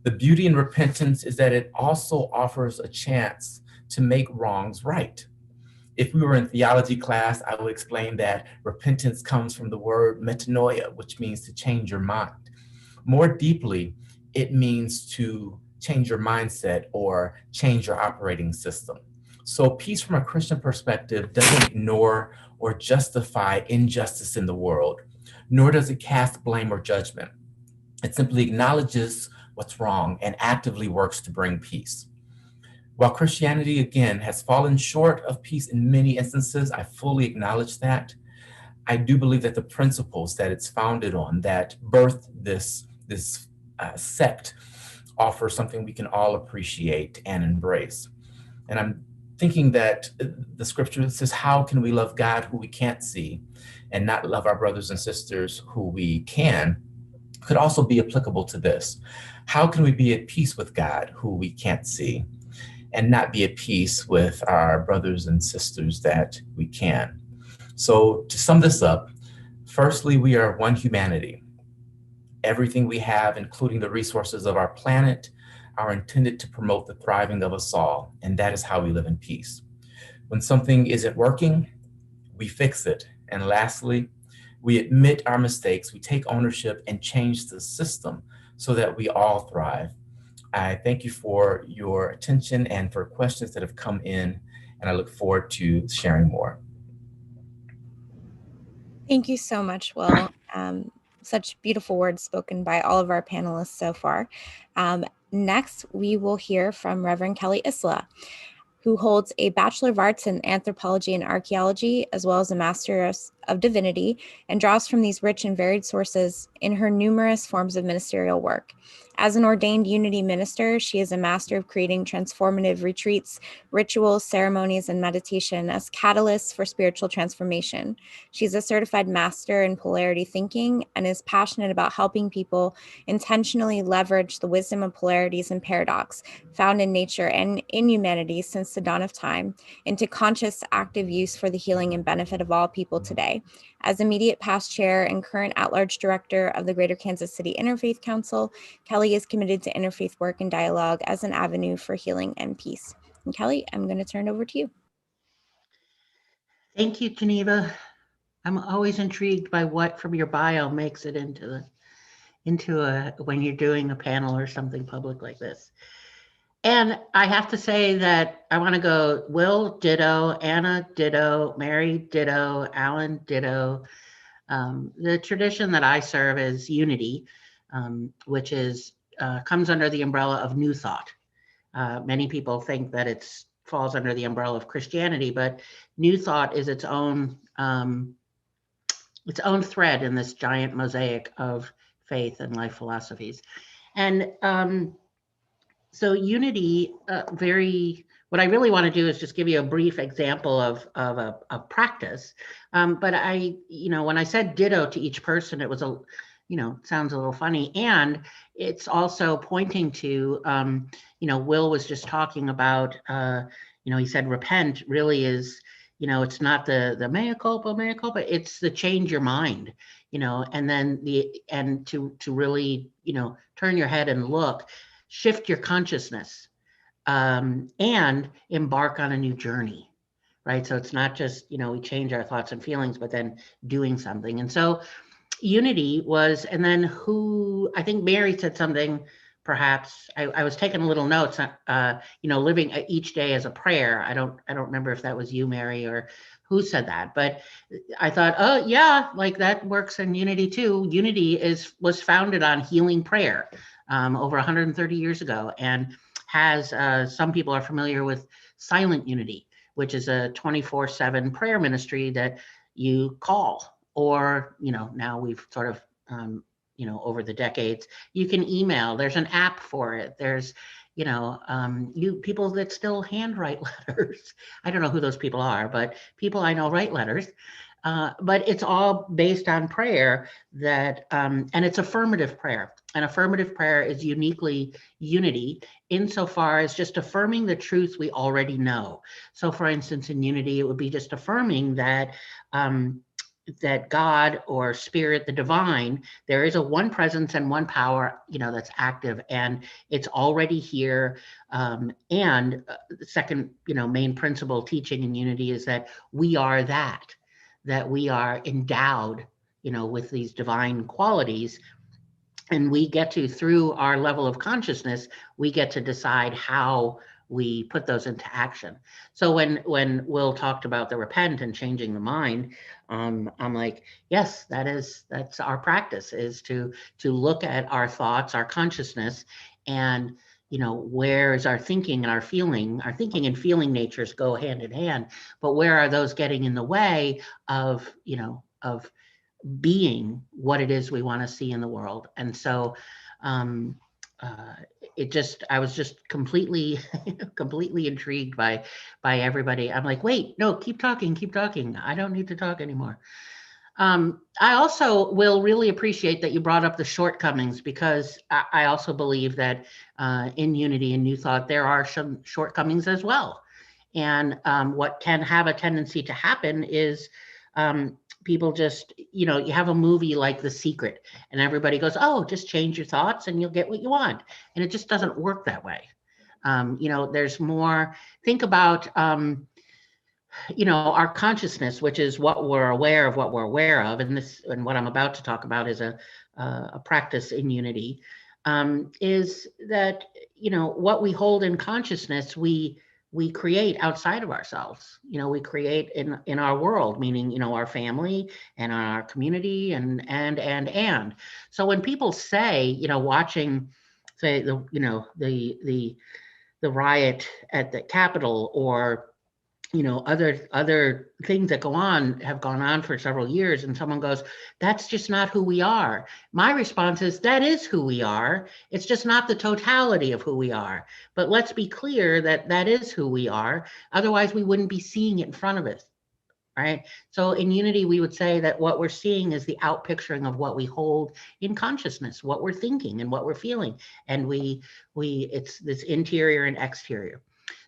[SPEAKER 5] The beauty in repentance is that it also offers a chance to make wrongs right. If we were in theology class, I would explain that repentance comes from the word metanoia, which means to change your mind. More deeply, it means to change your mindset or change your operating system. So peace from a Christian perspective doesn't ignore or justify injustice in the world, nor does it cast blame or judgment. It simply acknowledges what's wrong and actively works to bring peace. While Christianity, again, has fallen short of peace in many instances, I fully acknowledge that. I do believe that the principles that it's founded on, that birthed this sect, offer something we can all appreciate and embrace. And I'm thinking that the scripture says, how can we love God who we can't see and not love our brothers and sisters who we can, could also be applicable to this. How can we be at peace with God who we can't see and not be at peace with our brothers and sisters that we can? So to sum this up, firstly, we are one humanity. Everything we have, including the resources of our planet, are intended to promote the thriving of us all, and that is how we live in peace. When something isn't working, we fix it. And lastly, we admit our mistakes, we take ownership and change the system so that we all thrive. I thank you for your attention and for questions that have come in, and I look forward to sharing more.
[SPEAKER 1] Thank you so much, Will. Such beautiful words spoken by all of our panelists so far. Next, we will hear from Reverend Kelly Isola, who holds a Bachelor of Arts in Anthropology and Archaeology, as well as a Master of Divinity, and draws from these rich and varied sources in her numerous forms of ministerial work. As an ordained Unity minister, she is a master of creating transformative retreats, rituals, ceremonies, and meditation as catalysts for spiritual transformation. She's a certified master in polarity thinking and is passionate about helping people intentionally leverage the wisdom of polarities and paradox found in nature and in humanity since the dawn of time into conscious, active use for the healing and benefit of all people today. As immediate past chair and current at-large director of the Greater Kansas City Interfaith Council, Kelly is committed to interfaith work and dialogue as an avenue for healing and peace. And Kelly, I'm going to turn it over to you.
[SPEAKER 6] Thank you, Geneva. I'm always intrigued by what from your bio makes it into when you're doing a panel or something public like this. And I have to say that I want to go Will, ditto, Anna, ditto, Mary, ditto, Alan, ditto. The tradition that I serve is unity, which is comes under the umbrella of New Thought. Many people think that it falls under the umbrella of Christianity, but New Thought is its own thread in this giant mosaic of faith and life philosophies. And so unity, what I really want to do is just give you a brief example of a practice. But when I said ditto to each person, it was sounds a little funny. And it's also pointing to, Will was just talking about, he said repent really is, it's not the mea culpa, it's the change your mind, and then to really, turn your head and look, shift your consciousness, and embark on a new journey, right? So it's not just, we change our thoughts and feelings, but then doing something. And so unity was, and then I think Mary said something, perhaps, I was taking little notes, living each day as a prayer. I don't remember if that was you, Mary, or who said that, but I thought, oh yeah, like that works in unity too. Unity was founded on healing prayer over 130 years ago, and has, some people are familiar with silent unity, which is a 24/7 prayer ministry that you call, or, now we've sort of, over the decades, you can email, there's an app for it. There's, people that still handwrite letters. I don't know who those people are, but people I know write letters. But it's all based on prayer and it's affirmative prayer. And affirmative prayer is uniquely unity insofar as just affirming the truth we already know. So for instance, in unity, it would be just affirming that that God or spirit, the divine, there is a one presence and one power, that's active, and it's already here. And the second, main principle teaching in unity is that we are that we are endowed, with these divine qualities. And we get to, through our level of consciousness, we get to decide how we put those into action. So when Will talked about the repent and changing the mind, I'm like, yes, that's our practice, is to look at our thoughts, our consciousness, and where is our thinking and our feeling? Our thinking and feeling natures go hand in hand, but where are those getting in the way of of being what it is we want to see in the world? And so I was just completely intrigued by everybody. I'm like, wait, no, keep talking. I don't need to talk anymore. I also will really appreciate that you brought up the shortcomings, because I also believe that in unity and New Thought, there are some shortcomings as well. And what can have a tendency to happen is people just, you have a movie like The Secret, and everybody goes, oh, just change your thoughts and you'll get what you want. And it just doesn't work that way. There's more. Think about, our consciousness, which is what we're aware of, and what I'm about to talk about is a practice in unity, is that, what we hold in consciousness, we create outside of ourselves. We create in our world, meaning, our family and our community and. So when people say, watching, say, the riot at the Capitol, or other things that have gone on for several years, and someone goes, that's just not who we are. My response is, that is who we are. It's just not the totality of who we are. But let's be clear that is who we are. Otherwise, we wouldn't be seeing it in front of us, right? So in unity, we would say that what we're seeing is the outpicturing of what we hold in consciousness, what we're thinking and what we're feeling. And it's this interior and exterior.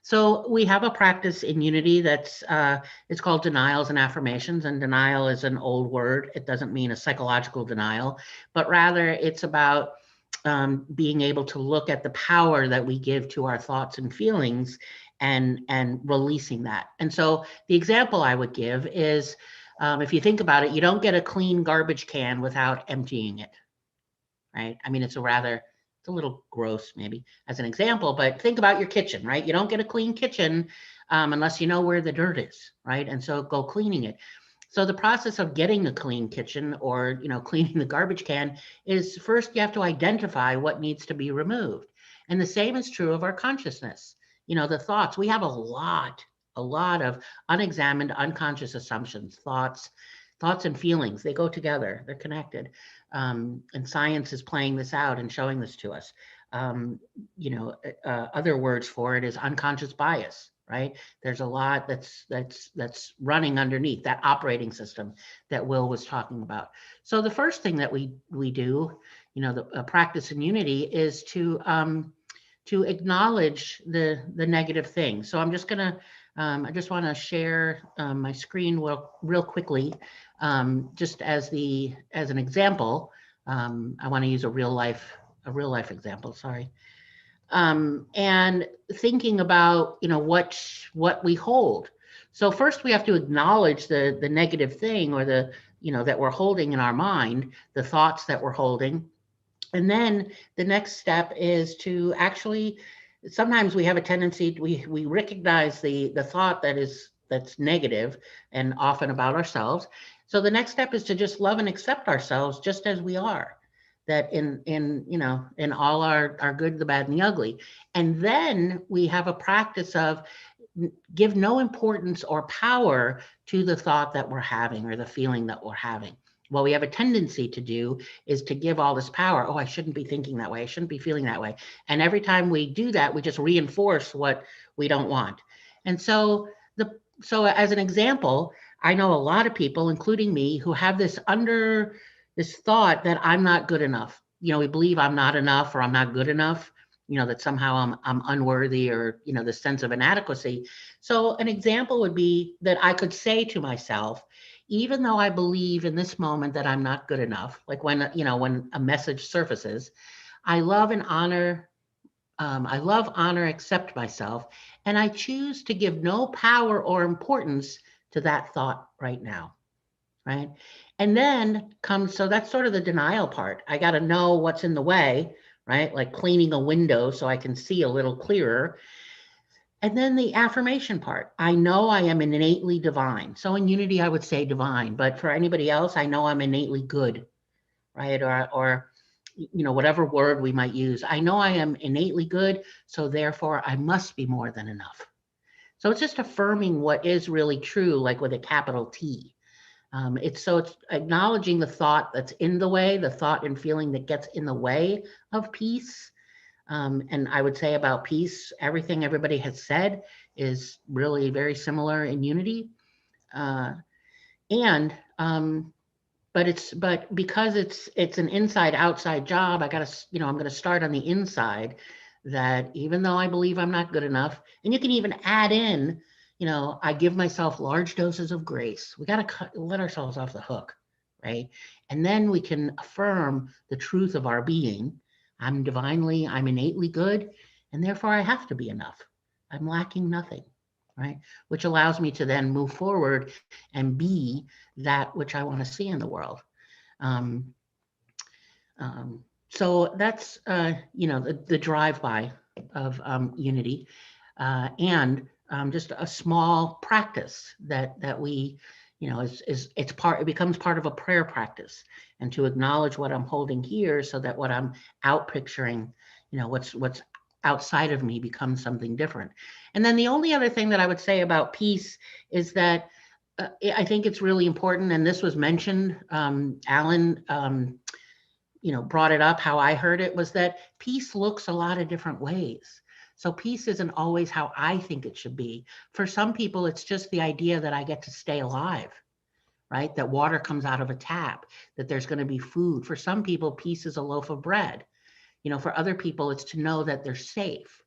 [SPEAKER 6] So we have a practice in unity that's, it's called denials and affirmations. And denial is an old word. It doesn't mean a psychological denial, but rather it's about being able to look at the power that we give to our thoughts and feelings, and releasing that. And so the example I would give is, if you think about it, you don't get a clean garbage can without emptying it, right? I mean, it's a little gross maybe as an example, but think about your kitchen, right? You don't get a clean kitchen unless you know where the dirt is, right? And so go cleaning it. So the process of getting a clean kitchen or, cleaning the garbage can is first you have to identify what needs to be removed. And the same is true of our consciousness. The thoughts, we have a lot of unexamined, unconscious assumptions, thoughts and feelings. They go together, they're connected. And science is playing this out and showing this to us. Other words for it is unconscious bias, right? There's a lot that's running underneath that operating system that Will was talking about. So the first thing that we do, the practice in unity is to acknowledge the negative thing. So I'm just gonna, I just want to share my screen real quickly, just as an example. I want to use a real life example. Sorry. And thinking about what we hold. So first we have to acknowledge the negative thing or the that we're holding in our mind, the thoughts that we're holding. And then the next step is to actually, sometimes we have a tendency, we recognize the thought that's negative and often about ourselves. So the next step is to just love and accept ourselves just as we are, that in all our good, the bad, and the ugly. And then we have a practice of give no importance or power to the thought that we're having or the feeling that we're having. What we have a tendency to do is to give all this power. Oh, I shouldn't be thinking that way. I shouldn't be feeling that way. And every time we do that, we just reinforce what we don't want. And so as an example, I know a lot of people, including me, who have this thought that I'm not good enough. We believe I'm not enough or I'm not good enough, that somehow I'm unworthy or, the sense of inadequacy. So an example would be that I could say to myself, even though I believe in this moment that I'm not good enough, like when a message surfaces, I love and honor, accept myself, and I choose to give no power or importance to that thought right now, right? And then so that's sort of the denial part. I got to know what's in the way, right? Like cleaning a window so I can see a little clearer. And then the affirmation part, I know I am innately divine. So in unity, I would say divine, but for anybody else, I know I'm innately good, right? Or whatever word we might use. I know I am innately good, so therefore I must be more than enough. So it's just affirming what is really true, like with a capital T. It's acknowledging the thought that's in the way, the thought and feeling that gets in the way of peace. And I would say about peace, everything everybody has said is really very similar in unity. But because it's an inside outside job, I'm going to start on the inside, that even though I believe I'm not good enough, and you can even add in, I give myself large doses of grace. We got to let ourselves off the hook, right? And then we can affirm the truth of our being. I'm innately good, and therefore I have to be enough. I'm lacking nothing, right? Which allows me to then move forward and be that which I want to see in the world. So that's, the drive-by of unity, and just a small practice that we, it becomes part of a prayer practice, and to acknowledge what I'm holding here so that what I'm out picturing, what's outside of me becomes something different. And then the only other thing that I would say about peace is that I think it's really important, and this was mentioned, Alan, brought it up, how I heard it, was that peace looks a lot of different ways. So peace isn't always how I think it should be. For some people, it's just the idea that I get to stay alive, right? That water comes out of a tap, that there's going to be food. For some people, peace is a loaf of bread. For other people, it's to know that they're safe.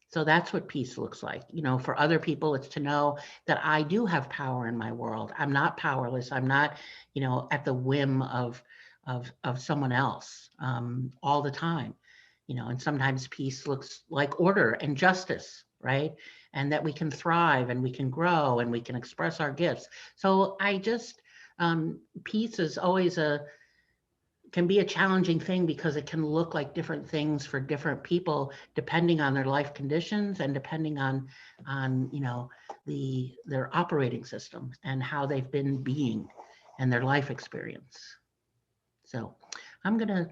[SPEAKER 6] So that's what peace looks like. For other people, it's to know that I do have power in my world. I'm not powerless. I'm not, at the whim of someone else all the time. And sometimes peace looks like order and justice, right? And that we can thrive and we can grow and we can express our gifts. So peace is always can be a challenging thing because it can look like different things for different people depending on their life conditions and depending on you know, their operating system and how they've been being and their life experience. So I'm gonna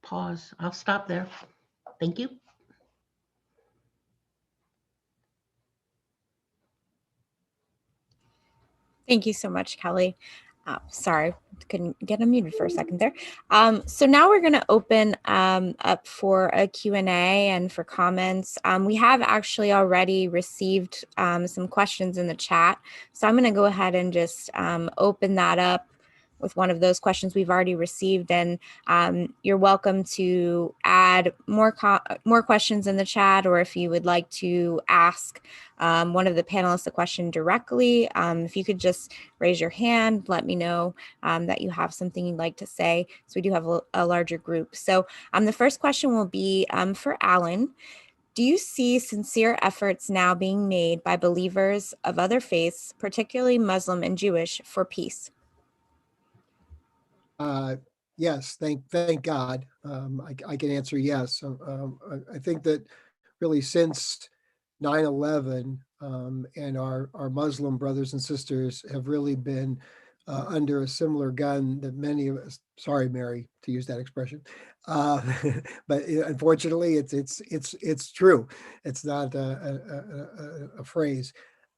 [SPEAKER 6] pause. I'll stop there. Thank you.
[SPEAKER 1] Thank you so much, Kelly. Sorry, couldn't get unmuted for a second there. So now we're going to open up for a Q&A and for comments. We have actually already received some questions in the chat. So I'm going to go ahead and just open that up with one of those questions we've already received. And you're welcome to add more questions in the chat, or if you would like to ask one of the panelists a question directly, if you could just raise your hand, let me know that you have something you'd like to say. So we do have a larger group. So the first question will be for Alan. Do you see sincere efforts now being made by believers of other faiths, particularly Muslim and Jewish, for peace?
[SPEAKER 3] Yes, thank God. I can answer yes. I think that really since 9/11, and our Muslim brothers and sisters have really been under a similar gun that many of us. Sorry, Mary, to use that expression, but unfortunately, it's true. It's not a phrase.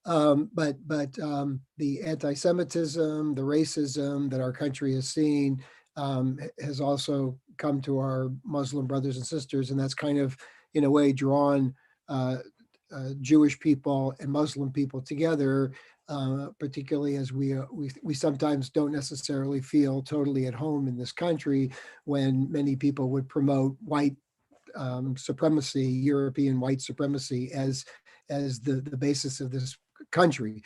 [SPEAKER 3] But the anti-Semitism, the racism that our country has seen has also come to our Muslim brothers and sisters, and that's kind of, in a way, drawn Jewish people and Muslim people together, particularly as we sometimes don't necessarily feel totally at home in this country when many people would promote white supremacy, European white supremacy, as the basis of this country.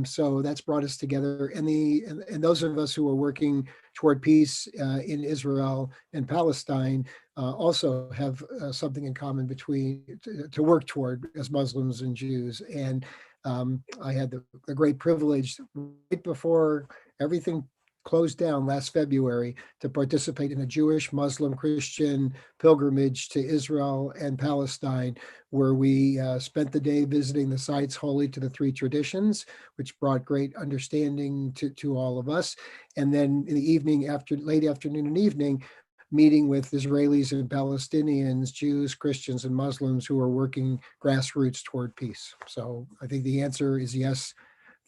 [SPEAKER 3] So that's brought us together, and those of us who are working toward peace in Israel and Palestine also have something in common to work toward as Muslims and Jews. And I had the great privilege right before everything closed down last February to participate in a Jewish, Muslim, Christian pilgrimage to Israel and Palestine, where we spent the day visiting the sites holy to the three traditions, which brought great understanding to all of us. And then in the evening, late afternoon and evening, meeting with Israelis and Palestinians, Jews, Christians, and Muslims who are working grassroots toward peace. So I think the answer is yes.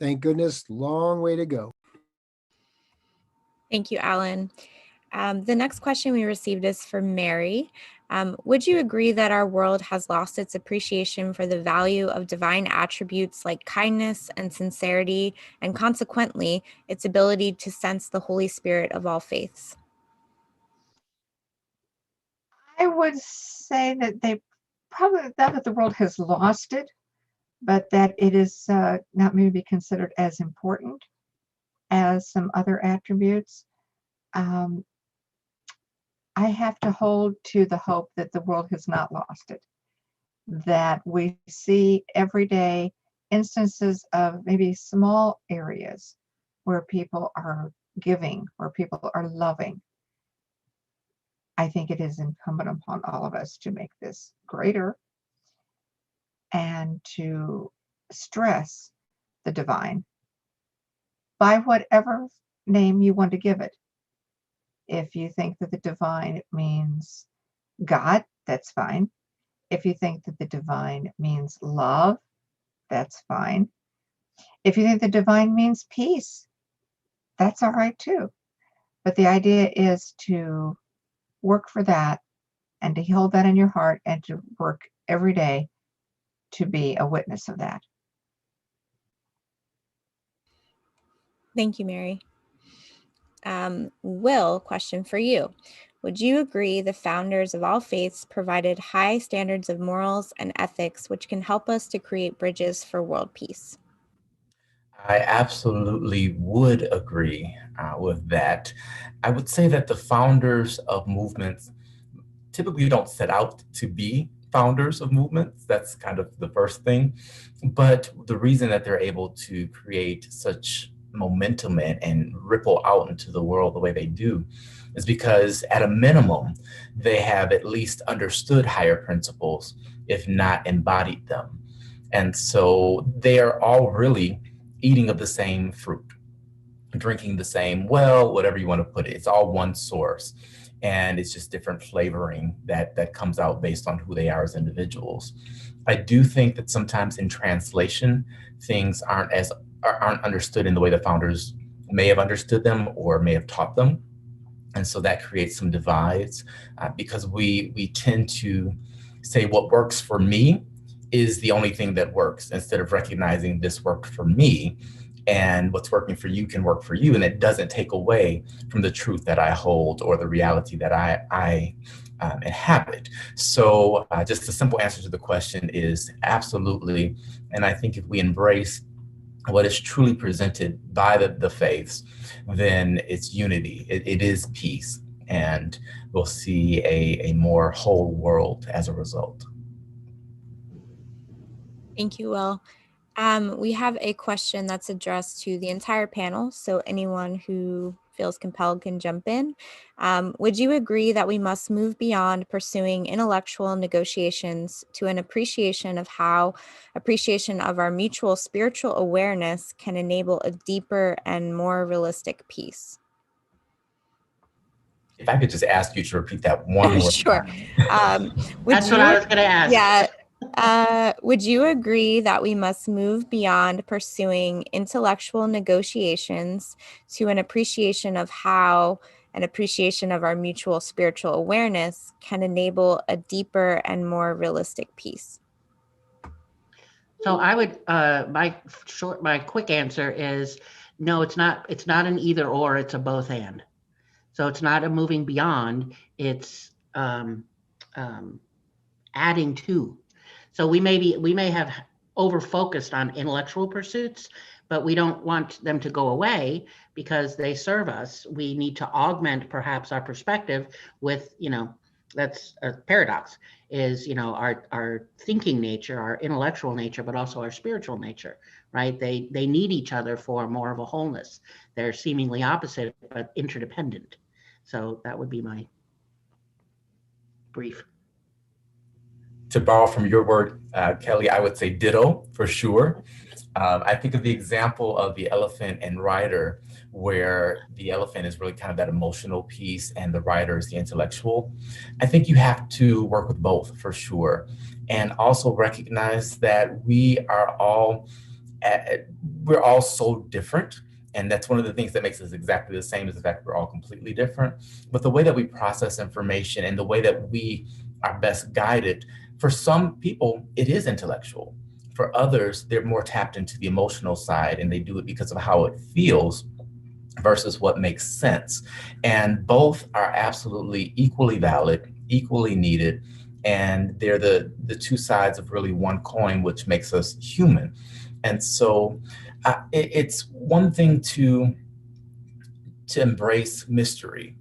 [SPEAKER 3] Thank goodness. Long way to go.
[SPEAKER 1] Thank you, Alan. The next question we received is for Mary. Would you agree that our world has lost its appreciation for the value of divine attributes like kindness and sincerity, and consequently, its ability to sense the Holy Spirit of all faiths?
[SPEAKER 4] I would say that they probably, not that the world has lost it, but that it is not maybe considered as important as some other attributes. I have to hold to the hope that the world has not lost it, that we see every day instances of maybe small areas where people are giving, where people are loving. I think it is incumbent upon all of us to make this greater and to stress the divine by whatever name you want to give it. If you think that the divine means God, that's fine. If you think that the divine means love, that's fine. If you think the divine means peace, that's all right too. But the idea is to work for that and to hold that in your heart and to work every day to be a witness of that.
[SPEAKER 1] Thank you, Mary. Will, question for you. Would you agree the founders of all faiths provided high standards of morals and ethics which can help us to create bridges for world peace?
[SPEAKER 5] I absolutely would agree with that. I would say that the founders of movements typically don't set out to be founders of movements. That's kind of the first thing. But the reason that they're able to create such momentum and ripple out into the world the way they do is because at a minimum, they have at least understood higher principles, if not embodied them. And so they are all really eating of the same fruit, drinking the same well, whatever you want to put it. It's all one source. And it's just different flavoring that comes out based on who they are as individuals. I do think that sometimes in translation, things aren't understood in the way the founders may have understood them or may have taught them. And so that creates some divides because we tend to say what works for me is the only thing that works, instead of recognizing this worked for me and what's working for you can work for you. And it doesn't take away from the truth that I hold or the reality that I inhabit. So just a simple answer to the question is absolutely. And I think if we embrace what is truly presented by the faiths, then it's unity, it is peace, and we'll see a more whole world as a result.
[SPEAKER 1] Thank you, Will. We have a question that's addressed to the entire panel, so anyone who feels compelled can jump in. Would you agree that we must move beyond pursuing intellectual negotiations to an appreciation of how appreciation of our mutual spiritual awareness can enable a deeper and more realistic peace?
[SPEAKER 5] If I could just ask you to repeat that one more
[SPEAKER 1] Sure.
[SPEAKER 5] time.
[SPEAKER 6] That's what I was going to ask.
[SPEAKER 1] Yeah. Would you agree that we must move beyond pursuing intellectual negotiations to an appreciation of how an appreciation of our mutual spiritual awareness can enable a deeper and more realistic peace?
[SPEAKER 6] So I would, my quick answer is no, it's not an either or, it's a both and. So it's not a moving beyond, it's adding to. So we may have over-focused on intellectual pursuits, but we don't want them to go away because they serve us. We need to augment perhaps our perspective with, that's a paradox, is, our thinking nature, our intellectual nature, but also our spiritual nature, right? They need each other for more of a wholeness. They're seemingly opposite, but interdependent. So that would be my brief.
[SPEAKER 5] To borrow from your word, Kelly, I would say ditto for sure. I think of the example of the elephant and rider, where the elephant is really kind of that emotional piece and the rider is the intellectual. I think you have to work with both for sure. And also recognize that we're all so different. And that's one of the things that makes us exactly the same, is the fact that we're all completely different. But the way that we process information and the way that we are best guided, for some people, it is intellectual. For others, they're more tapped into the emotional side, and they do it because of how it feels versus what makes sense. And both are absolutely equally valid, equally needed. And they're the two sides of really one coin, which makes us human. And so it's one thing to embrace mystery.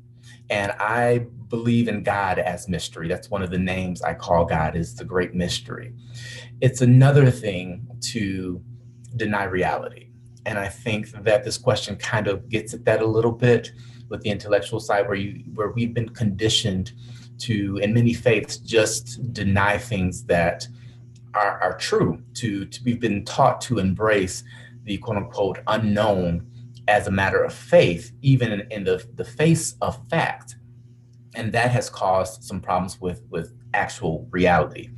[SPEAKER 5] And I believe in God as mystery. That's one of the names I call God, is the great mystery. It's another thing to deny reality. And I think that this question kind of gets at that a little bit with the intellectual side, where we've been conditioned to, in many faiths, just deny things that are true. We've been taught to embrace the quote unquote unknown as a matter of faith, even in the face of fact. And that has caused some problems with actual reality.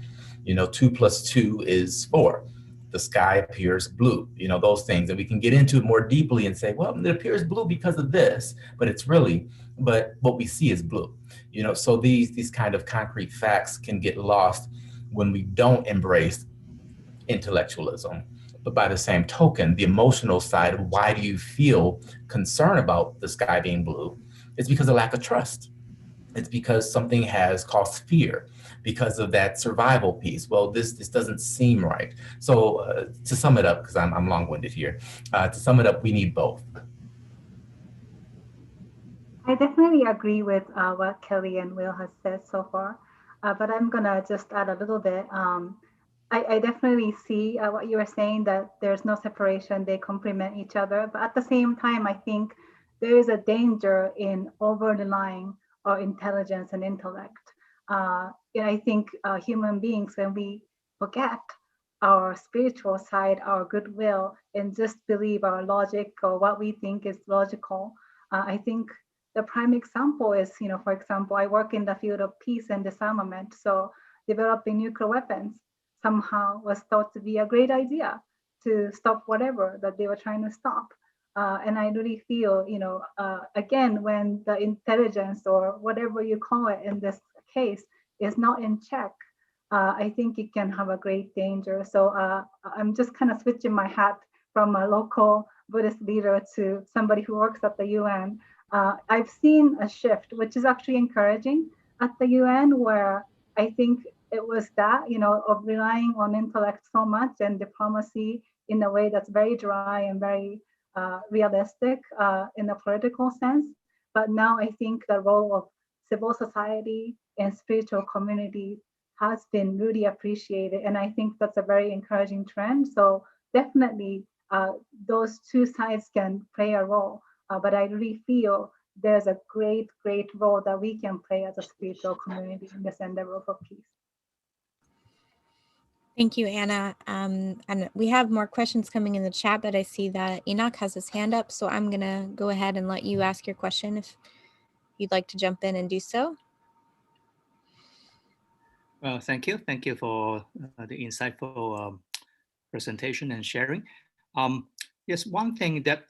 [SPEAKER 5] 2 + 2 is 4. The sky appears blue, those things. And we can get into it more deeply and say, well, it appears blue because of this, but what we see is blue. So these kind of concrete facts can get lost when we don't embrace intellectualism. But by the same token, the emotional side of why do you feel concern about the sky being blue is because of lack of trust. It's because something has caused fear because of that survival piece. Well, this doesn't seem right. So to sum it up, because I'm long-winded here, to sum it up, we need both.
[SPEAKER 2] I definitely agree with what Kelly and Will has said so far, but I'm gonna just add a little bit. I definitely see what you were saying, that there's no separation, they complement each other, but at the same time, I think there is a danger in over-relying our intelligence and intellect. And I think human beings, when we forget our spiritual side, our goodwill, and just believe our logic or what we think is logical, I think the prime example is, for example, I work in the field of peace and disarmament. So developing nuclear weapons somehow was thought to be a great idea to stop whatever that they were trying to stop. And I really feel, again, when the intelligence or whatever you call it in this case is not in check, I think it can have a great danger. So I'm just kind of switching my hat from a local Buddhist leader to somebody who works at the UN. I've seen a shift, which is actually encouraging at the UN, where I think it was that, of relying on intellect so much and diplomacy in a way that's very dry and very realistic in a political sense. But now I think the role of civil society and spiritual community has been really appreciated. And I think that's a very encouraging trend. So definitely those two sides can play a role. But I really feel there's a great, great role that we can play as a spiritual community in this endeavor for peace.
[SPEAKER 1] Thank you, Anna. And we have more questions coming in the chat, but I see that Enoch has his hand up. So I'm going to go ahead and let you ask your question if you'd like to jump in and do so.
[SPEAKER 7] Well, thank you. Thank you for the insightful presentation and sharing. Yes, one thing that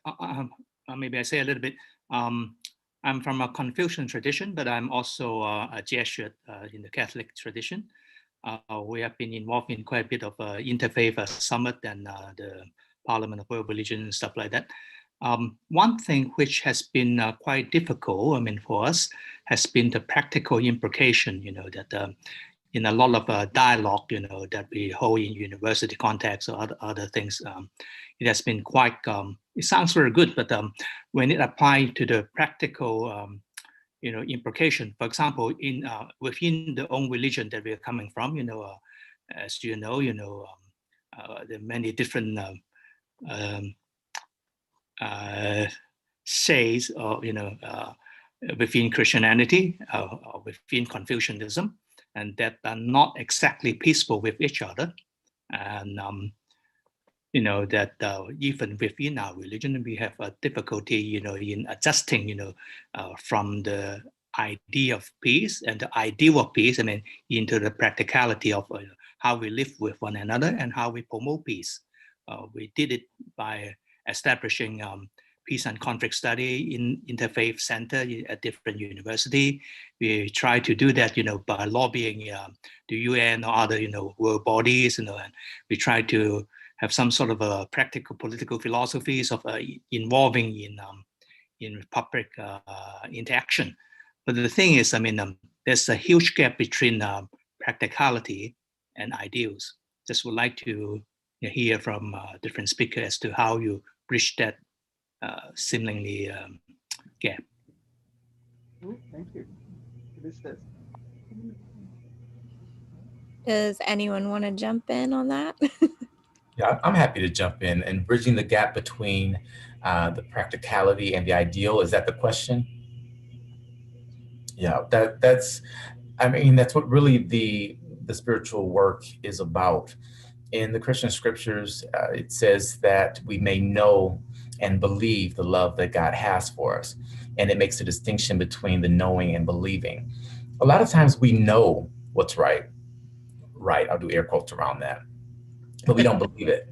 [SPEAKER 7] maybe I say a little bit, I'm from a Confucian tradition, but I'm also a Jesuit in the Catholic tradition. We have been involved in quite a bit of Interfaith Summit and the Parliament of World Religion and stuff like that. One thing which has been quite difficult, for us, has been the practical implication, that in a lot of dialogue, that we hold in university contexts or other things, it has been quite, it sounds very good, but when it applied to the practical, implication, for example, in within the own religion that we're coming from, as you know, there are many different says, or within Christianity, or within Confucianism, and that are not exactly peaceful with each other, and that even within our religion we have a difficulty, in adjusting, from the idea of peace and the ideal of peace, into the practicality of how we live with one another and how we promote peace. We did it by establishing peace and conflict study in Interfaith Center at different university. We try to do that, by lobbying the UN or other, world bodies, and we try to have some sort of a practical political philosophies of involving in public interaction. But the thing is, there's a huge gap between practicality and ideals. Just would like to hear from different speakers as to how you bridge that seemingly gap.
[SPEAKER 8] Thank you.
[SPEAKER 1] Does anyone want to jump in on that?
[SPEAKER 5] Yeah, I'm happy to jump in. And bridging the gap between the practicality and the ideal, is that the question? Yeah, that's what really the spiritual work is about. In the Christian scriptures, it says that we may know and believe the love that God has for us. And it makes a distinction between the knowing and believing. A lot of times we know what's right, I'll do air quotes around that, but we don't believe it.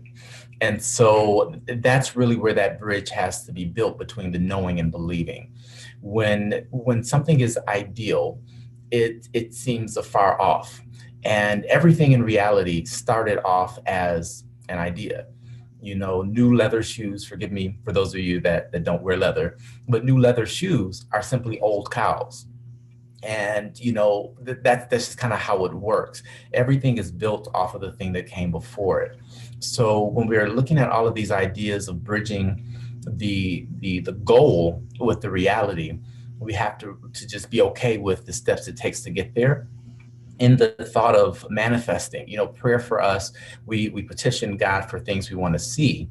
[SPEAKER 5] And so that's really where that bridge has to be built between the knowing and believing. When something is ideal, it seems afar off. And everything in reality started off as an idea. New leather shoes, forgive me for those of you that don't wear leather, but new leather shoes are simply old cows. And, that's just kind of how it works. Everything is built off of the thing that came before it. So when we're looking at all of these ideas of bridging the goal with the reality, we have to just be okay with the steps it takes to get there. In the thought of manifesting, prayer for us, we petition God for things we want to see.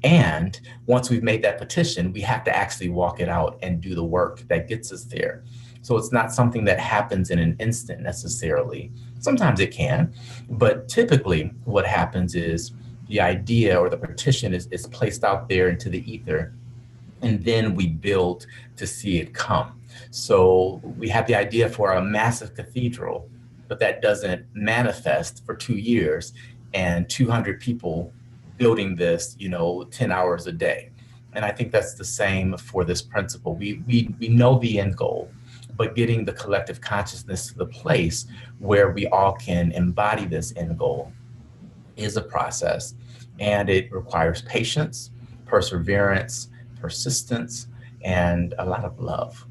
[SPEAKER 5] And once we've made that petition, we have to actually walk it out and do the work that gets us there. So it's not something that happens in an instant necessarily. Sometimes it can, but typically what happens is the idea or the petition is placed out there into the ether, and then we build to see it come. So we have the idea for a massive cathedral, but that doesn't manifest for 2 years and 200 people building this, 10 hours a day. And I think that's the same for this principle. We know the end goal, but getting the collective consciousness to the place where we all can embody this end goal is a process. And it requires patience, perseverance, persistence, and a lot of love.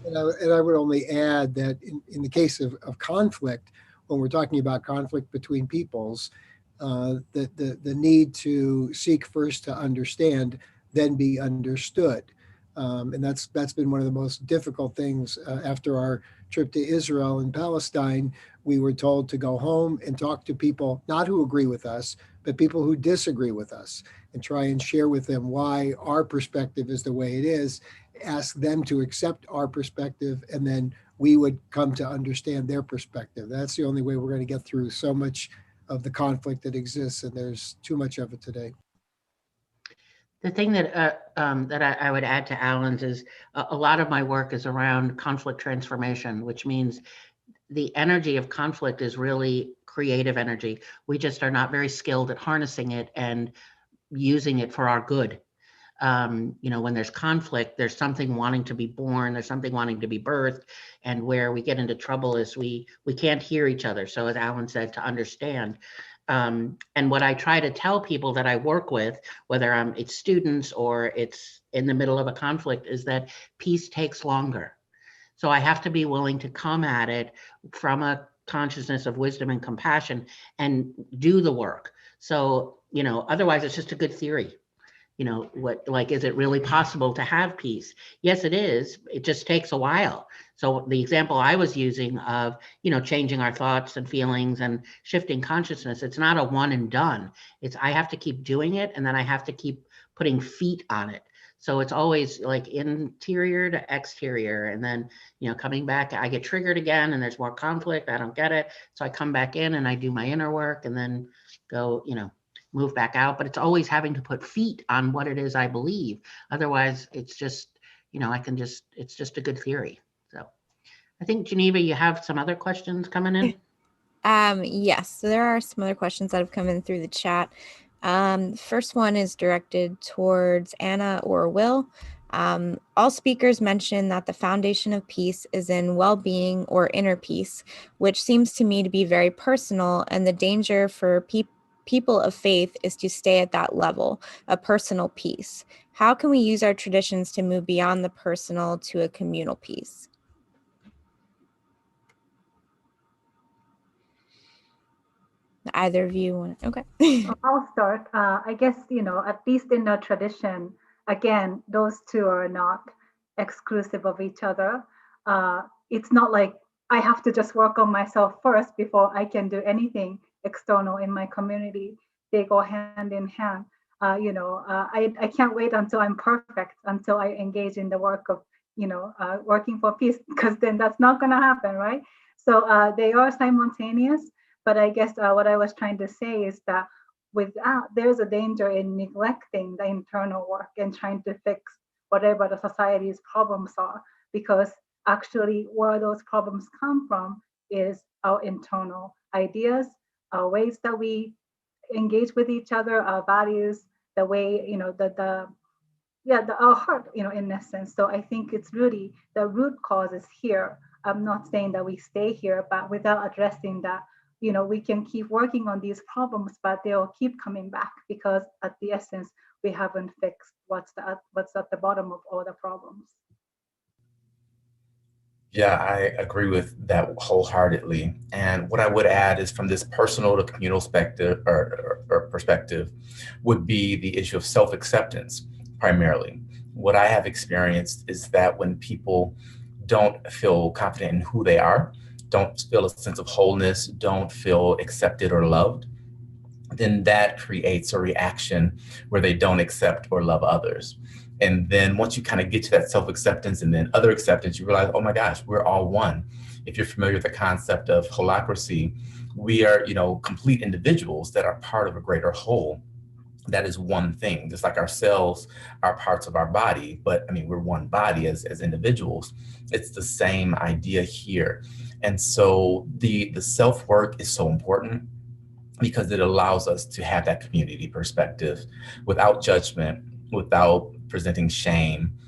[SPEAKER 3] And I would only add that in the case of conflict, when we're talking about conflict between peoples, the need to seek first to understand, then be understood. And that's been one of the most difficult things. After our trip to Israel and Palestine, we were told to go home and talk to people, not who agree with us, but people who disagree with us, and try and share with them why our perspective is the way it is, ask them to accept our perspective, and then we would come to understand their perspective. That's the only way we're going to get through so much of the conflict that exists, and there's too much of it today.
[SPEAKER 6] The thing that I would add to Alan's is a lot of my work is around conflict transformation, which means the energy of conflict is really creative energy. We just are not very skilled at harnessing it and using it for our good. When there's conflict, there's something wanting to be born, there's something wanting to be birthed, and where we get into trouble is we can't hear each other. So as Alan said, to understand. And what I try to tell people that I work with, whether it's students or it's in the middle of a conflict, is that peace takes longer. So I have to be willing to come at it from a consciousness of wisdom and compassion and do the work. So, otherwise it's just a good theory. Is it really possible to have peace? Yes, it is. It just takes a while. So the example I was using of, changing our thoughts and feelings and shifting consciousness, it's not a one and done. I have to keep doing it, and then I have to keep putting feet on it. So it's always like interior to exterior. And then, coming back, I get triggered again and there's more conflict. I don't get it. So I come back in and I do my inner work and then go, move back out. But it's always having to put feet on what it is I believe. Otherwise, it's just, it's just a good theory. So I think, Geneva, you have some other questions coming in?
[SPEAKER 1] Yes, so there are some other questions that have come in through the chat. First one is directed towards Anna or Will. All speakers mention that the foundation of peace is in well-being or inner peace, which seems to me to be very personal, and the danger for people of faith is to stay at that level, a personal peace. How can we use our traditions to move beyond the personal to a communal peace? Either of you want to? Okay.
[SPEAKER 2] I'll start. I guess, at least in the tradition, again, those two are not exclusive of each other. It's not like I have to just work on myself first before I can do anything external in my community. They go hand in hand. I can't wait until I'm perfect, until I engage in the work of, working for peace, because then that's not going to happen, right? So they are simultaneous. But I guess what I was trying to say is that there's a danger in neglecting the internal work and trying to fix whatever the society's problems are, because actually where those problems come from is our internal ideas, our ways that we engage with each other, our values, the way, our heart, in essence. So I think it's really the root cause is here. I'm not saying that we stay here, but without addressing that, we can keep working on these problems, but they'll keep coming back, because at the essence, we haven't fixed what's at the bottom of all the problems.
[SPEAKER 5] Yeah, I agree with that wholeheartedly. And what I would add is, from this personal to communal perspective, or perspective, would be the issue of self-acceptance primarily. What I have experienced is that when people don't feel confident in who they are, don't feel a sense of wholeness, don't feel accepted or loved, then that creates a reaction where they don't accept or love others. And then once you kind of get to that self-acceptance and then other acceptance, you realize, oh my gosh, we're all one. If you're familiar with the concept of holacracy, we are, complete individuals that are part of a greater whole. That is one thing, just like our cells are parts of our body, but I mean, we're one body as individuals. It's the same idea here. And so the self-work is so important because it allows us to have that community perspective without judgment, without presenting shame,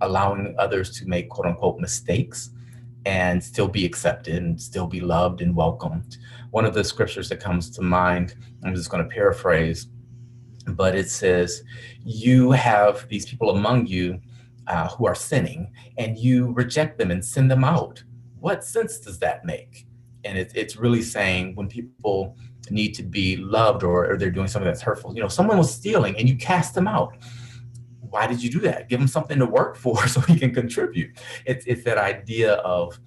[SPEAKER 5] allowing others to make quote unquote mistakes and still be accepted and still be loved and welcomed. One of the scriptures that comes to mind, I'm just going to paraphrase, but it says, you have these people among you who are sinning and you reject them and send them out. What sense does that make? And it's really saying when people need to be loved or they're doing something that's hurtful, someone was stealing and you cast them out. Why did you do that? Give them something to work for so he can contribute. It's that idea of,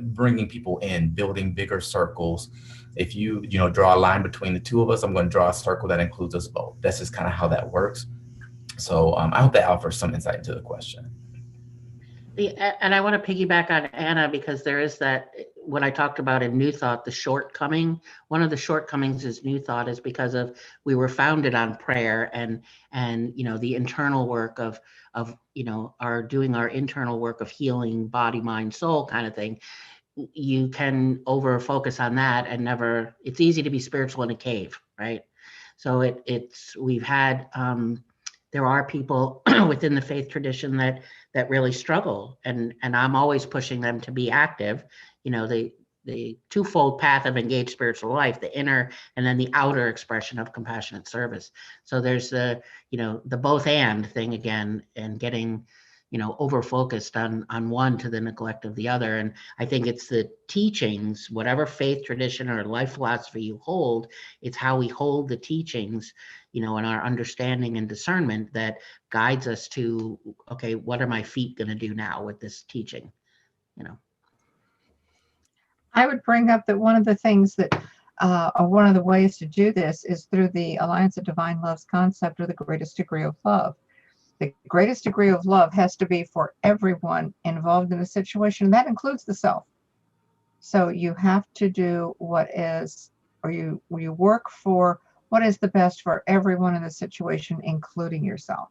[SPEAKER 5] bringing people in, building bigger circles. If you, draw a line between the two of us, I'm going to draw a circle that includes us both. That's just kind of how that works. So I hope that offers some insight into the question.
[SPEAKER 6] And I want to piggyback on Anna because there is that, what I talked about in New Thought, the shortcoming. One of the shortcomings is New Thought is because of we were founded on prayer and the internal work of doing our internal work of healing body, mind, soul kind of thing. You can over focus on that and never. It's easy to be spiritual in a cave, right? So we've had. There are people within the faith tradition that really struggle, and I'm always pushing them to be active. The twofold path of engaged spiritual life, the inner and then the outer expression of compassionate service. So there's the both and thing again, and getting over focused on one to the neglect of the other. And I think it's the teachings, whatever faith tradition or life philosophy you hold, it's how we hold the teachings, and our understanding and discernment that guides us to, okay, what are my feet going to do now with this teaching?
[SPEAKER 4] I would bring up that one of the things that, or one of the ways to do this is through the Alliance of Divine Love's concept of the greatest degree of love. The greatest degree of love has to be for everyone involved in the situation. That includes the self. So you have to do what is, or you work for what is the best for everyone in the situation, including yourself.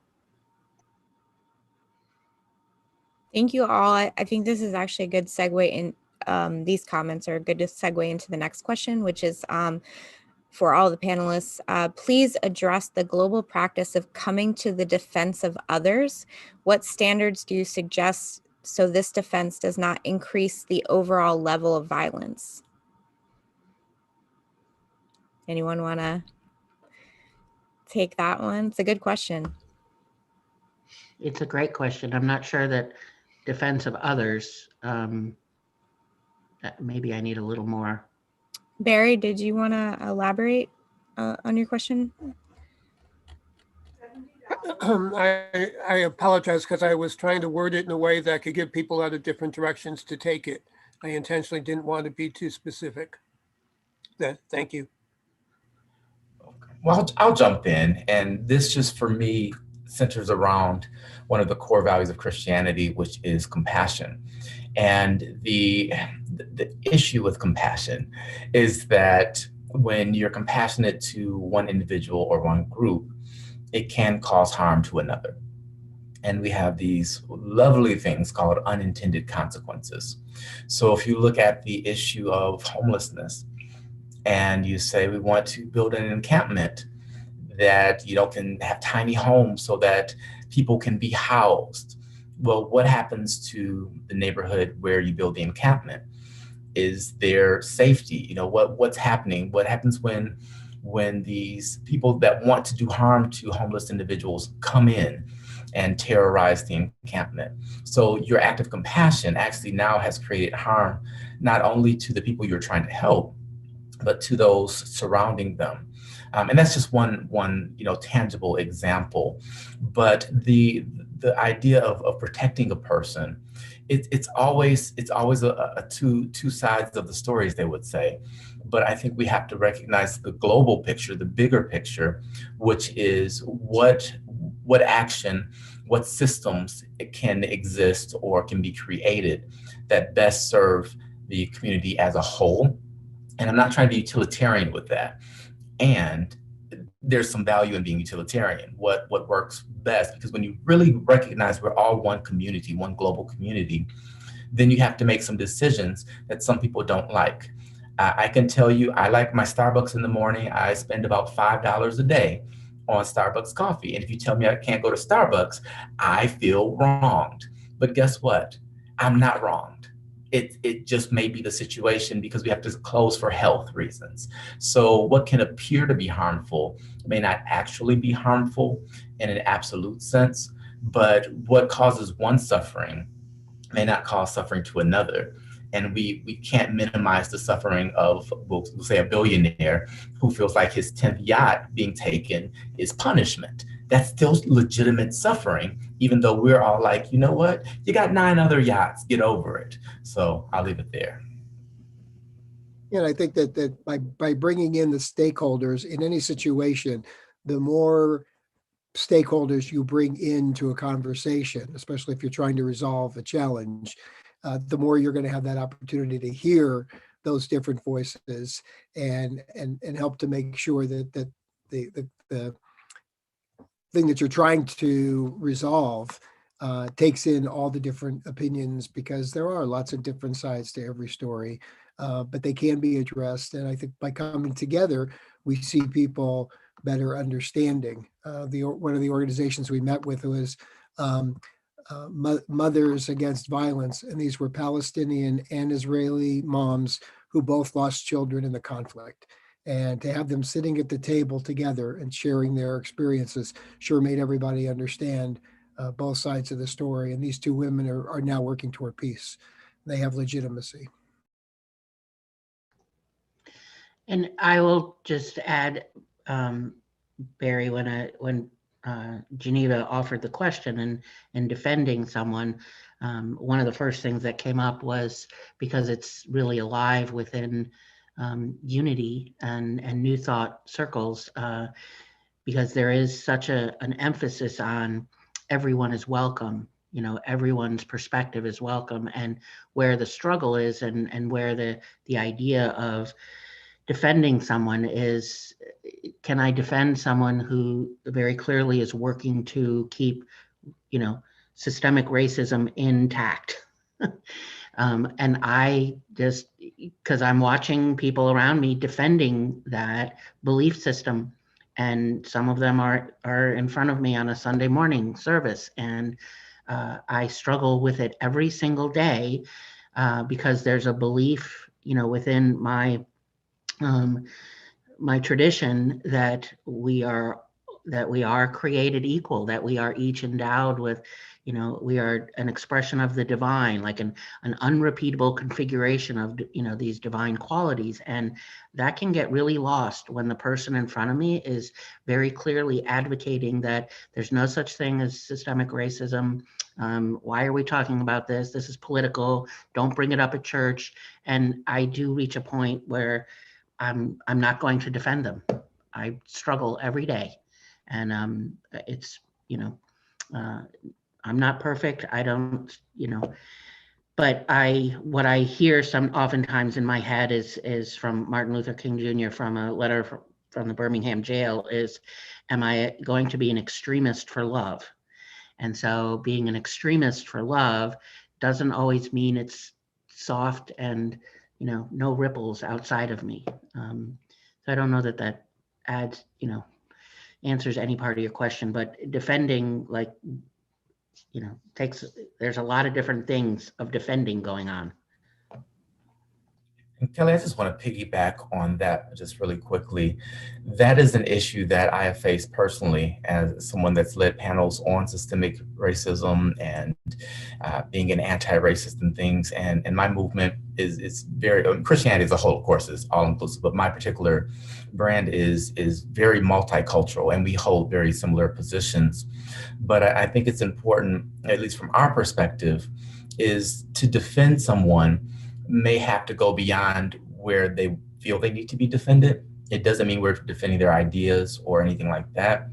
[SPEAKER 1] Thank you all. I think this is actually a good segue in. These comments are a good segue into the next question, which is for all the panelists, please address the global practice of coming to the defense of others. What standards do you suggest so this defense does not increase the overall level of violence? Anyone want to take that one? It's a good question.
[SPEAKER 6] It's a great question. I'm not sure that defense of others, maybe I need a little more.
[SPEAKER 1] Barry, did you want to elaborate on your question?
[SPEAKER 9] I apologize because I was trying to word it in a way that could give people out of different directions to take it. I intentionally didn't want to be too specific. Thank you.
[SPEAKER 5] Well, I'll jump in, and this just for me centers around one of the core values of Christianity, which is compassion. And the issue with compassion is that when you're compassionate to one individual or one group, it can cause harm to another. And we have these lovely things called unintended consequences. So if you look at the issue of homelessness and you say we want to build an encampment that can have tiny homes so that people can be housed. Well, what happens to the neighborhood where you build the encampment? Is there safety? What's happening? What happens when these people that want to do harm to homeless individuals come in and terrorize the encampment? So your act of compassion actually now has created harm, not only to the people you're trying to help, but to those surrounding them. And that's just one tangible example. But the idea of protecting a person it's always a two sides of the stories, they would say. But I think we have to recognize the global picture, the bigger picture, which is what action, what systems can exist or can be created that best serve the community as a whole. And I'm not trying to be utilitarian with that. And there's some value in being utilitarian, what works best, because when you really recognize we're all one community, one global community, then you have to make some decisions that some people don't like. I can tell you, I like my Starbucks in the morning. I spend about $5 a day on Starbucks coffee. And if you tell me I can't go to Starbucks, I feel wronged. But guess what? I'm not wronged. It just may be the situation because we have to close for health reasons. So what can appear to be harmful may not actually be harmful in an absolute sense, but what causes one suffering may not cause suffering to another. And we can't minimize the suffering of, we'll say, a billionaire who feels like his 10th yacht being taken is punishment. That's still legitimate suffering, even though we're all like, you know what? You got 9 other yachts, get over it. So I'll leave it there.
[SPEAKER 3] And I think that by bringing in the stakeholders in any situation, the more stakeholders you bring into a conversation, especially if you're trying to resolve a challenge, the more you're going to have that opportunity to hear those different voices and help to make sure that the thing that you're trying to resolve takes in all the different opinions, because there are lots of different sides to every story, but they can be addressed. And I think by coming together, we see people better understanding. One of the organizations we met with was Mothers Against Violence, and these were Palestinian and Israeli moms who both lost children in the conflict. And to have them sitting at the table together and sharing their experiences sure made everybody understand both sides of the story. And these two women are now working toward peace. They have legitimacy.
[SPEAKER 6] And I will just add, Barry, when Geneva offered the question and defending someone, one of the first things that came up was, because it's really alive within unity and New Thought circles, because there is such an emphasis on everyone is welcome, everyone's perspective is welcome, and where the struggle is and where the idea of defending someone is, can I defend someone who very clearly is working to keep, systemic racism intact? And I just, because I'm watching people around me defending that belief system, and some of them are in front of me on a Sunday morning service, and I struggle with it every single day because there's a belief, within my tradition that we are created equal, that we are each endowed with, we are an expression of the divine, like an unrepeatable configuration of, these divine qualities. And that can get really lost when the person in front of me is very clearly advocating that there's no such thing as systemic racism. Why are we talking about this? This is political. Don't bring it up at church. And I do reach a point where I'm not going to defend them. I struggle every day, and it's, I'm not perfect. I don't, but what I hear oftentimes in my head is from Martin Luther King Jr. from a letter from the Birmingham jail is, am I going to be an extremist for love? And so being an extremist for love doesn't always mean it's soft and, no ripples outside of me. So I don't know that adds, answers any part of your question, but defending, like, there's a lot of different things of defending going on.
[SPEAKER 5] And Kelly, I just want to piggyback on that just really quickly. That is an issue that I have faced personally as someone that's led panels on systemic racism and being an anti-racist and things. And my movement is very, Christianity as a whole, of course, is all inclusive, but my particular brand is very multicultural, and we hold very similar positions. But I think it's important, at least from our perspective, is to defend someone may have to go beyond where they feel they need to be defended. It doesn't mean we're defending their ideas or anything like that.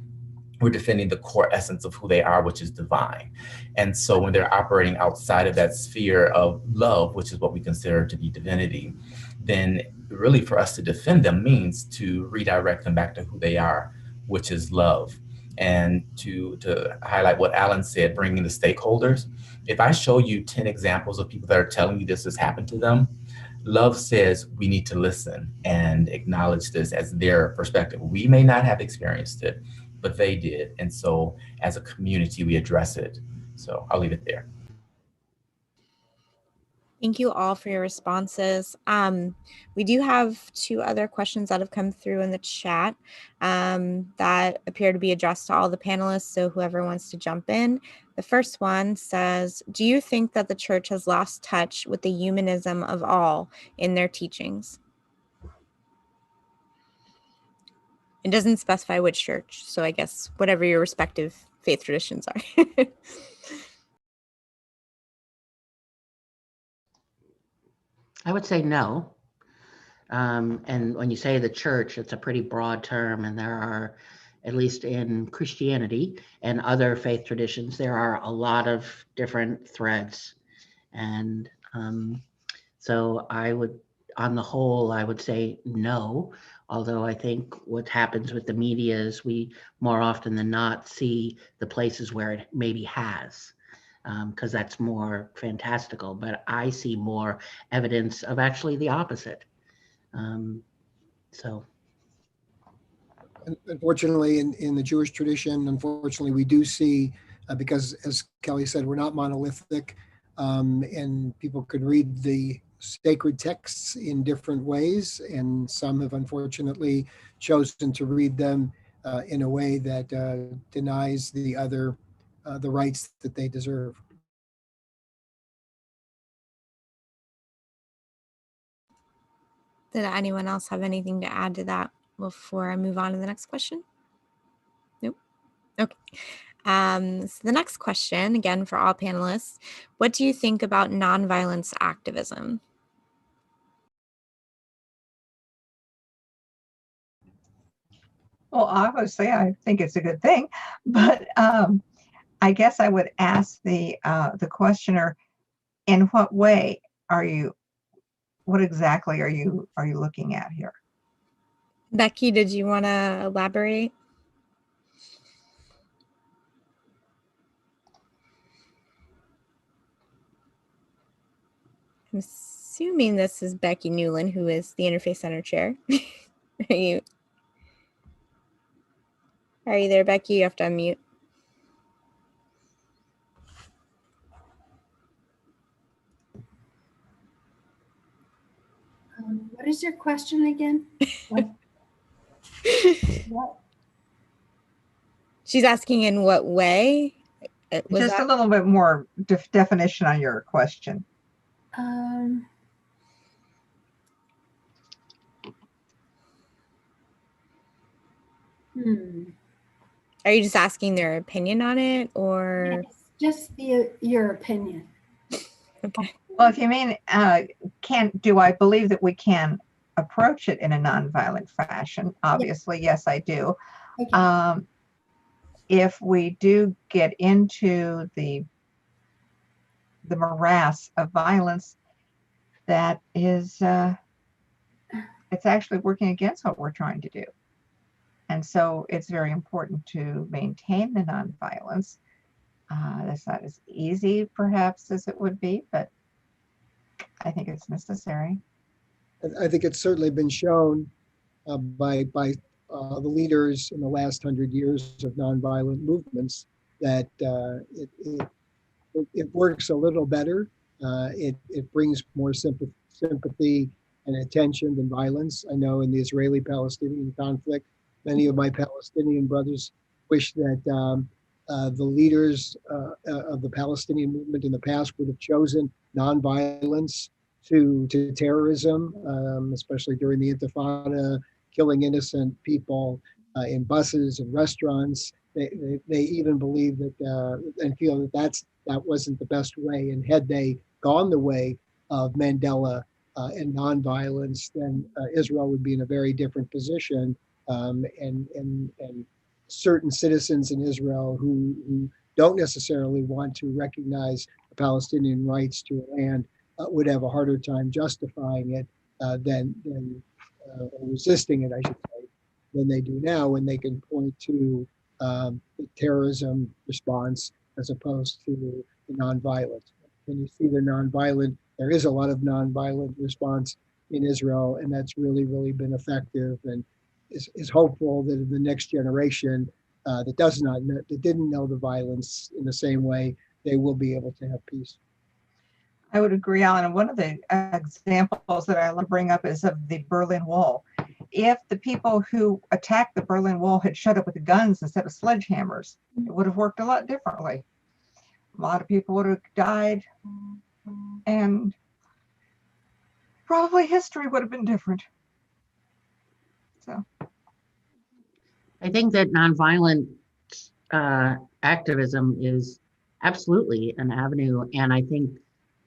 [SPEAKER 5] We're defending the core essence of who they are, which is divine. And so when they're operating outside of that sphere of love, which is what we consider to be divinity, then really for us to defend them means to redirect them back to who they are, which is love. And to highlight what Alan said, bringing the stakeholders. If I show you 10 examples of people that are telling you this has happened to them, love says we need to listen and acknowledge this as their perspective. We may not have experienced it, but they did. And so as a community, we address it. So I'll leave it there.
[SPEAKER 1] Thank you all for your responses. We do have 2 other questions that have come through in the chat that appear to be addressed to all the panelists, so whoever wants to jump in. The first one says, do you think that the church has lost touch with the humanism of all in their teachings? It doesn't specify which church, so I guess whatever your respective faith traditions are.
[SPEAKER 6] I would say no. And when you say the church, it's a pretty broad term, and there are, at least in Christianity and other faith traditions, there are a lot of different threads. And so I would, on the whole, I would say no, although I think what happens with the media is we more often than not see the places where it maybe has. Because that's more fantastical, but I see more evidence of actually the opposite. So.
[SPEAKER 3] Unfortunately, in the Jewish tradition, unfortunately, we do see, because as Kelly said, we're not monolithic, and people could read the sacred texts in different ways, and some have unfortunately chosen to read them in a way that denies the other the rights that they deserve.
[SPEAKER 1] Did anyone else have anything to add to that before I move on to the next question? Nope. Okay. So the next question, again for all panelists, what do you think about nonviolence activism?
[SPEAKER 4] Well, obviously, I think it's a good thing, but I guess I would ask the questioner, in what way are you? What exactly are you looking at here?
[SPEAKER 1] Becky, did you want to elaborate? I'm assuming this is Becky Newland, who is the Interfaith Center chair. Are you there, Becky? You have to unmute.
[SPEAKER 10] What is your question again? What?
[SPEAKER 1] She's asking in what way?
[SPEAKER 4] Just a little bit more definition on your question.
[SPEAKER 1] Are you just asking their opinion on it, or?
[SPEAKER 10] Yes, just your opinion.
[SPEAKER 1] Okay.
[SPEAKER 4] Well, if you mean, do I believe that we can approach it in a nonviolent fashion? Obviously, yes, I do. Okay. If we do get into the morass of violence, that is, it's actually working against what we're trying to do. And so it's very important to maintain the nonviolence. That's not as easy, perhaps, as it would be, but I think it's necessary.
[SPEAKER 3] I think it's certainly been shown by the leaders in the last 100 years of nonviolent movements that it works a little better. It brings more sympathy and attention than violence. I know in the Israeli-Palestinian conflict, many of my Palestinian brothers wish that the leaders of the Palestinian movement in the past would have chosen nonviolence to terrorism, especially during the Intifada, killing innocent people in buses and restaurants. They even believe that and feel that that wasn't the best way. And had they gone the way of Mandela and nonviolence, then Israel would be in a very different position. And certain citizens in Israel who don't necessarily want to recognize the Palestinian rights to land would have a harder time justifying it than resisting it, I should say, than they do now, when they can point to the terrorism response as opposed to the nonviolent. When you see the nonviolent, there is a lot of nonviolent response in Israel, and that's really, really been effective, and is hopeful that in the next generation that didn't know the violence in the same way, they will be able to have peace.
[SPEAKER 4] I would agree, Alan. And one of the examples that I love to bring up is of the Berlin Wall. If the people who attacked the Berlin Wall had showed up with guns instead of sledgehammers, it would have worked a lot differently. A lot of people would have died, and probably history would have been different. So
[SPEAKER 6] I think that nonviolent activism is absolutely an avenue. And I think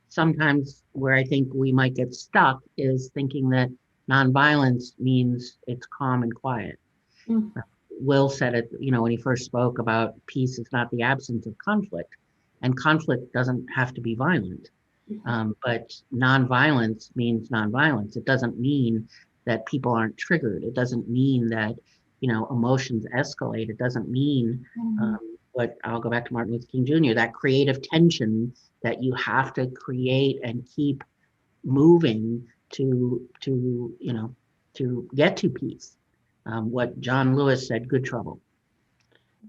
[SPEAKER 6] sometimes where I think we might get stuck is thinking that nonviolence means it's calm and quiet. Mm-hmm. Will said it, when he first spoke about peace is not the absence of conflict, and conflict doesn't have to be violent. Mm-hmm. But nonviolence means nonviolence. It doesn't mean that people aren't triggered. It doesn't mean that, emotions escalate. It doesn't mean what I'll go back to Martin Luther King Jr., that creative tension that you have to create and keep moving to get to peace. What John Lewis said, good trouble,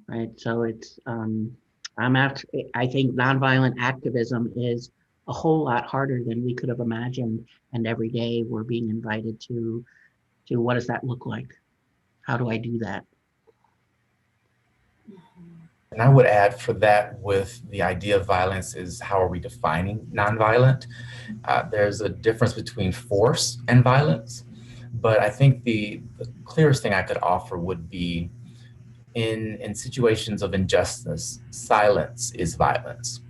[SPEAKER 6] right? So it's, I think nonviolent activism is a whole lot harder than we could have imagined. And every day we're being invited to what does that look like? How do I do that?
[SPEAKER 5] And I would add for that, with the idea of violence, is how are we defining nonviolent? There's a difference between force and violence, but I think the clearest thing I could offer would be in situations of injustice, silence is violence.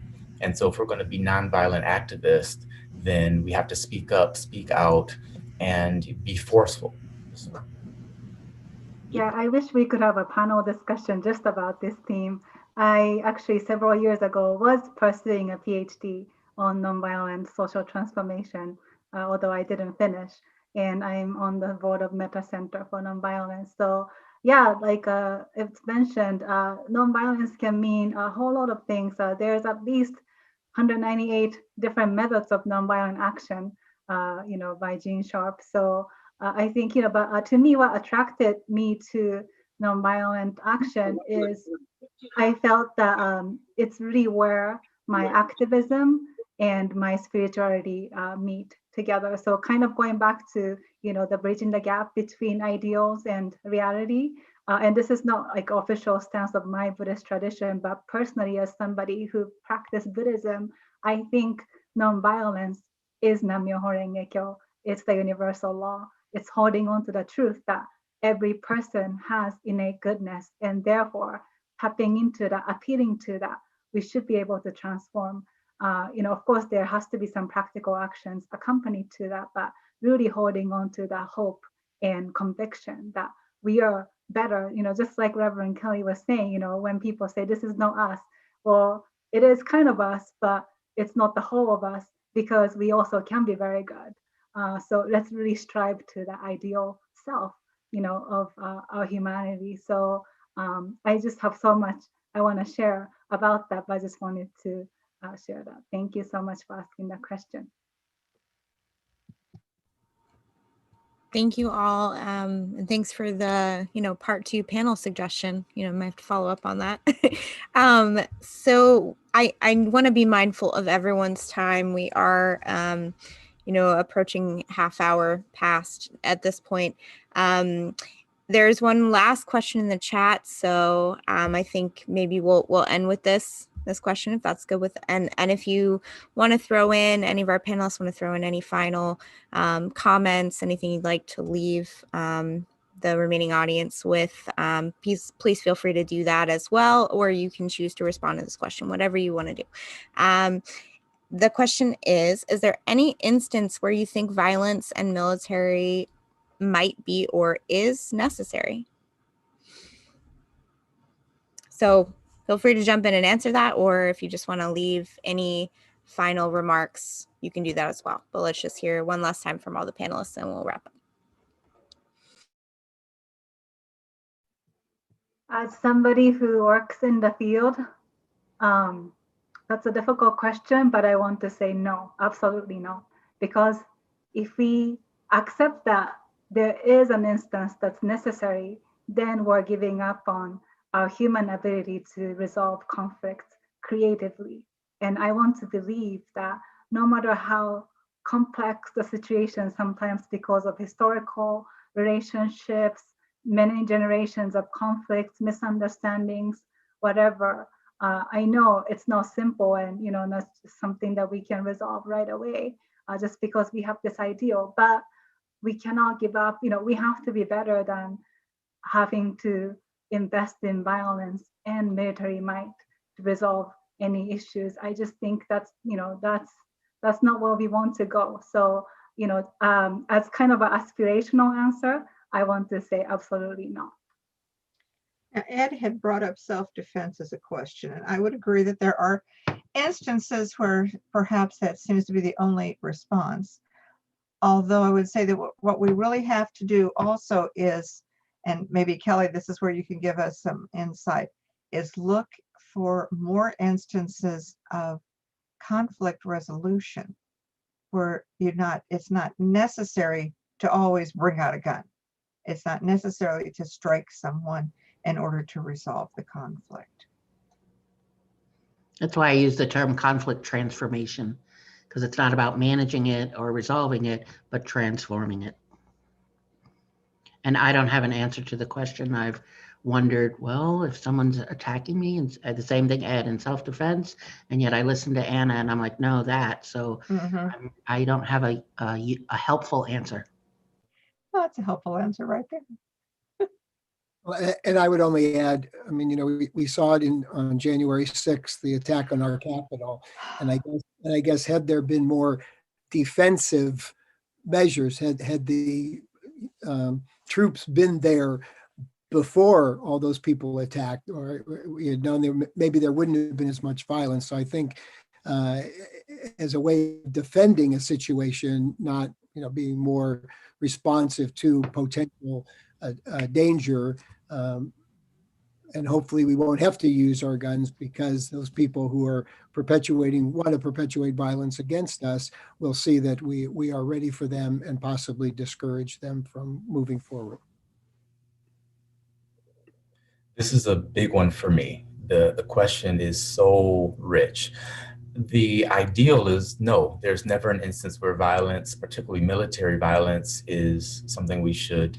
[SPEAKER 5] And so if we're going to be nonviolent activists, then we have to speak up, speak out, and be forceful. So.
[SPEAKER 2] Yeah, I wish we could have a panel discussion just about this theme. I actually, several years ago, was pursuing a PhD on nonviolent social transformation, although I didn't finish. And I'm on the board of Meta Center for Nonviolence. So yeah, like it's mentioned, nonviolence can mean a whole lot of things. There's at least 198 different methods of nonviolent action, by Gene Sharp. So I think, but to me, what attracted me to nonviolent action is I felt that it's really where my activism and my spirituality meet together. So kind of going back to, the bridging the gap between ideals and reality. And this is not like official stance of my Buddhist tradition, but personally, as somebody who practiced Buddhism, I think nonviolence is Nam-myoho Renge Kyo. It's the universal law. It's holding on to the truth that every person has innate goodness, and therefore tapping into that, appealing to that, we should be able to transform. Of course, there has to be some practical actions accompanied to that, but really holding on to that hope and conviction that we are better, just like Reverend Kelly was saying, when people say this is not us, well, it is kind of us, but it's not the whole of us, because we also can be very good. So let's really strive to the ideal self, of our humanity. So I just have so much I want to share about that, but I just wanted to share that. Thank you so much for asking that question.
[SPEAKER 1] Thank you all. And thanks for the, part 2 panel suggestion. I might have to follow up on that. So I want to be mindful of everyone's time. We are, approaching half hour past at this point. There's one last question in the chat. So I think maybe we'll end with this question, if that's good with, and if you want to throw in, any of our panelists want to throw in any final comments, anything you'd like to leave the the remaining audience with, please feel free to do that as well, or you can choose to respond to this question, whatever you want to do. The question is there any instance where you think violence and military might be or is necessary? So feel free to jump in and answer that, or if you just want to leave any final remarks, you can do that as well. But let's just hear one last time from all the panelists and we'll wrap up.
[SPEAKER 2] As somebody who works in the field, that's a difficult question, but I want to say no, absolutely no. Because if we accept that there is an instance that's necessary, then we're giving up on our human ability to resolve conflicts creatively. And I want to believe that no matter how complex the situation, sometimes because of historical relationships, many generations of conflicts, misunderstandings, whatever, I know it's not simple and not something that we can resolve right away just because we have this ideal, but we cannot give up. We have to be better than having to invest in violence and military might to resolve any issues. I just think that's not where we want to go. So as kind of an aspirational answer, I want to say absolutely not.
[SPEAKER 4] Now, Ed had brought up self-defense as a question, and I would agree that there are instances where perhaps that seems to be the only response. Although I would say that what we really have to do also is, and maybe Kelly, this is where you can give us some insight, is look for more instances of conflict resolution where it's not necessary to always bring out a gun. It's not necessarily to strike someone in order to resolve the conflict.
[SPEAKER 6] That's why I use the term conflict transformation, because it's not about managing it or resolving it, but transforming it. And I don't have an answer to the question. I've wondered, well, if someone's attacking me, and the same thing, Ed, in self-defense, and yet I listen to Anna and I'm like, no, that. So I don't have a helpful answer.
[SPEAKER 4] Well, that's a helpful answer right there.
[SPEAKER 3] And I would only add, I mean, we saw it on January 6th, the attack on our Capitol. And I guess had there been more defensive measures, had the troops been there before all those people attacked, or we had known maybe there wouldn't have been as much violence. So I think as a way of defending a situation, not being more responsive to potential danger, and hopefully we won't have to use our guns, because those people who are want to perpetuate violence against us will see that we are ready for them and possibly discourage them from moving forward.
[SPEAKER 5] This is a big one for me. The question is so rich. The ideal is no, there's never an instance where violence, particularly military violence, is something we should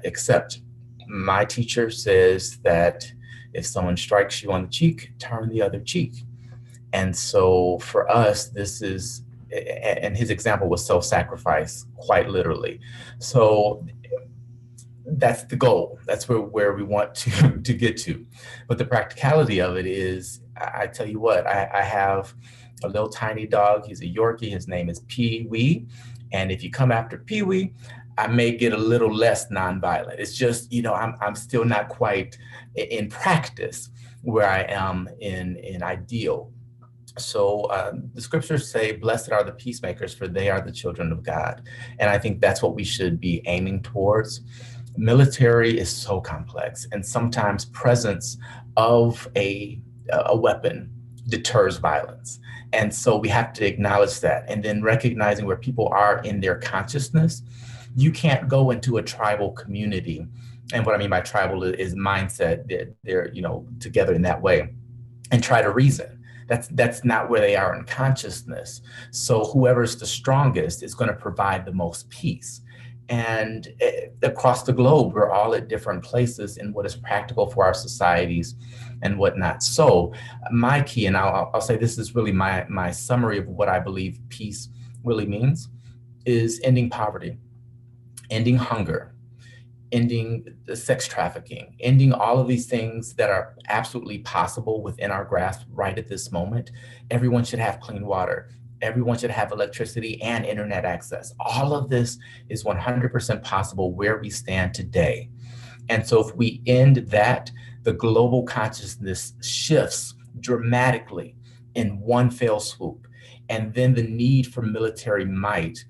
[SPEAKER 5] accept. My teacher says that if someone strikes you on the cheek, turn the other cheek. And so for us, this is, and his example was self-sacrifice, quite literally. So that's the goal. That's where we want to get to. But the practicality of it is, I tell you what, I have a little tiny dog. He's a Yorkie. His name is Pee-wee. And if you come after Pee-wee, I may get a little less nonviolent. It's just, I'm still not quite in practice where I am in ideal. So the scriptures say, blessed are the peacemakers, for they are the children of God. And I think that's what we should be aiming towards. Military is so complex, and sometimes presence of a weapon deters violence. And so we have to acknowledge that, and then recognizing where people are in their consciousness. You can't go into a tribal community, and what I mean by tribal is mindset, they're together in that way, and try to reason. That's not where they are in consciousness. So whoever's the strongest is going to provide the most peace. And across the globe, we're all at different places in what is practical for our societies and whatnot. So my key, and I'll say this is really my summary of what I believe peace really means, is ending poverty, ending hunger, ending the sex trafficking, ending all of these things that are absolutely possible within our grasp right at this moment. Everyone should have clean water. Everyone should have electricity and internet access. All of this is 100% possible where we stand today. And so if we end that, the global consciousness shifts dramatically in one fell swoop. And then the need for military might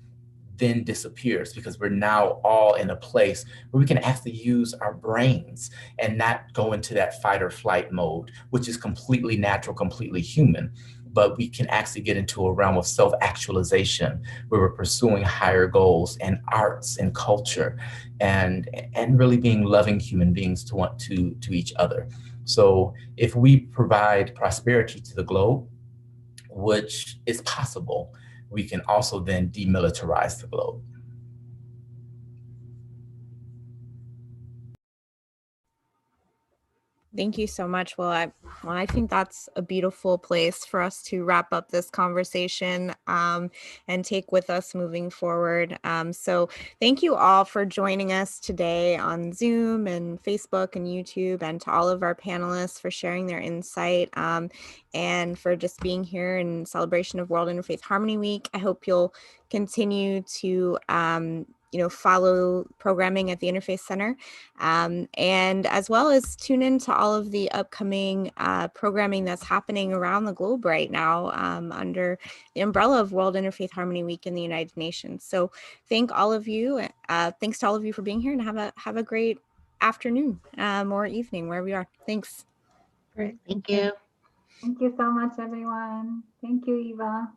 [SPEAKER 5] then disappears, because we're now all in a place where we can actually use our brains and not go into that fight or flight mode, which is completely natural, completely human. But we can actually get into a realm of self-actualization where we're pursuing higher goals and arts and culture and really being loving human beings to each other. So if we provide prosperity to the globe, which is possible, we can also then demilitarize the globe.
[SPEAKER 1] Thank you so much. Well, I think that's a beautiful place for us to wrap up this conversation and take with us moving forward. So thank you all for joining us today on Zoom and Facebook and YouTube, and to all of our panelists for sharing their insight and for just being here in celebration of World Interfaith Harmony Week. I hope you'll continue to follow programming at the Interfaith Center, and as well as tune in to all of the upcoming programming that's happening around the globe right now under the umbrella of World Interfaith Harmony Week in the United Nations. So thanks to all of you for being here, and have a great afternoon or evening wherever you are. Thanks.
[SPEAKER 4] Great.
[SPEAKER 6] Thank you.
[SPEAKER 2] Thank you so much, everyone. Thank you, Eva.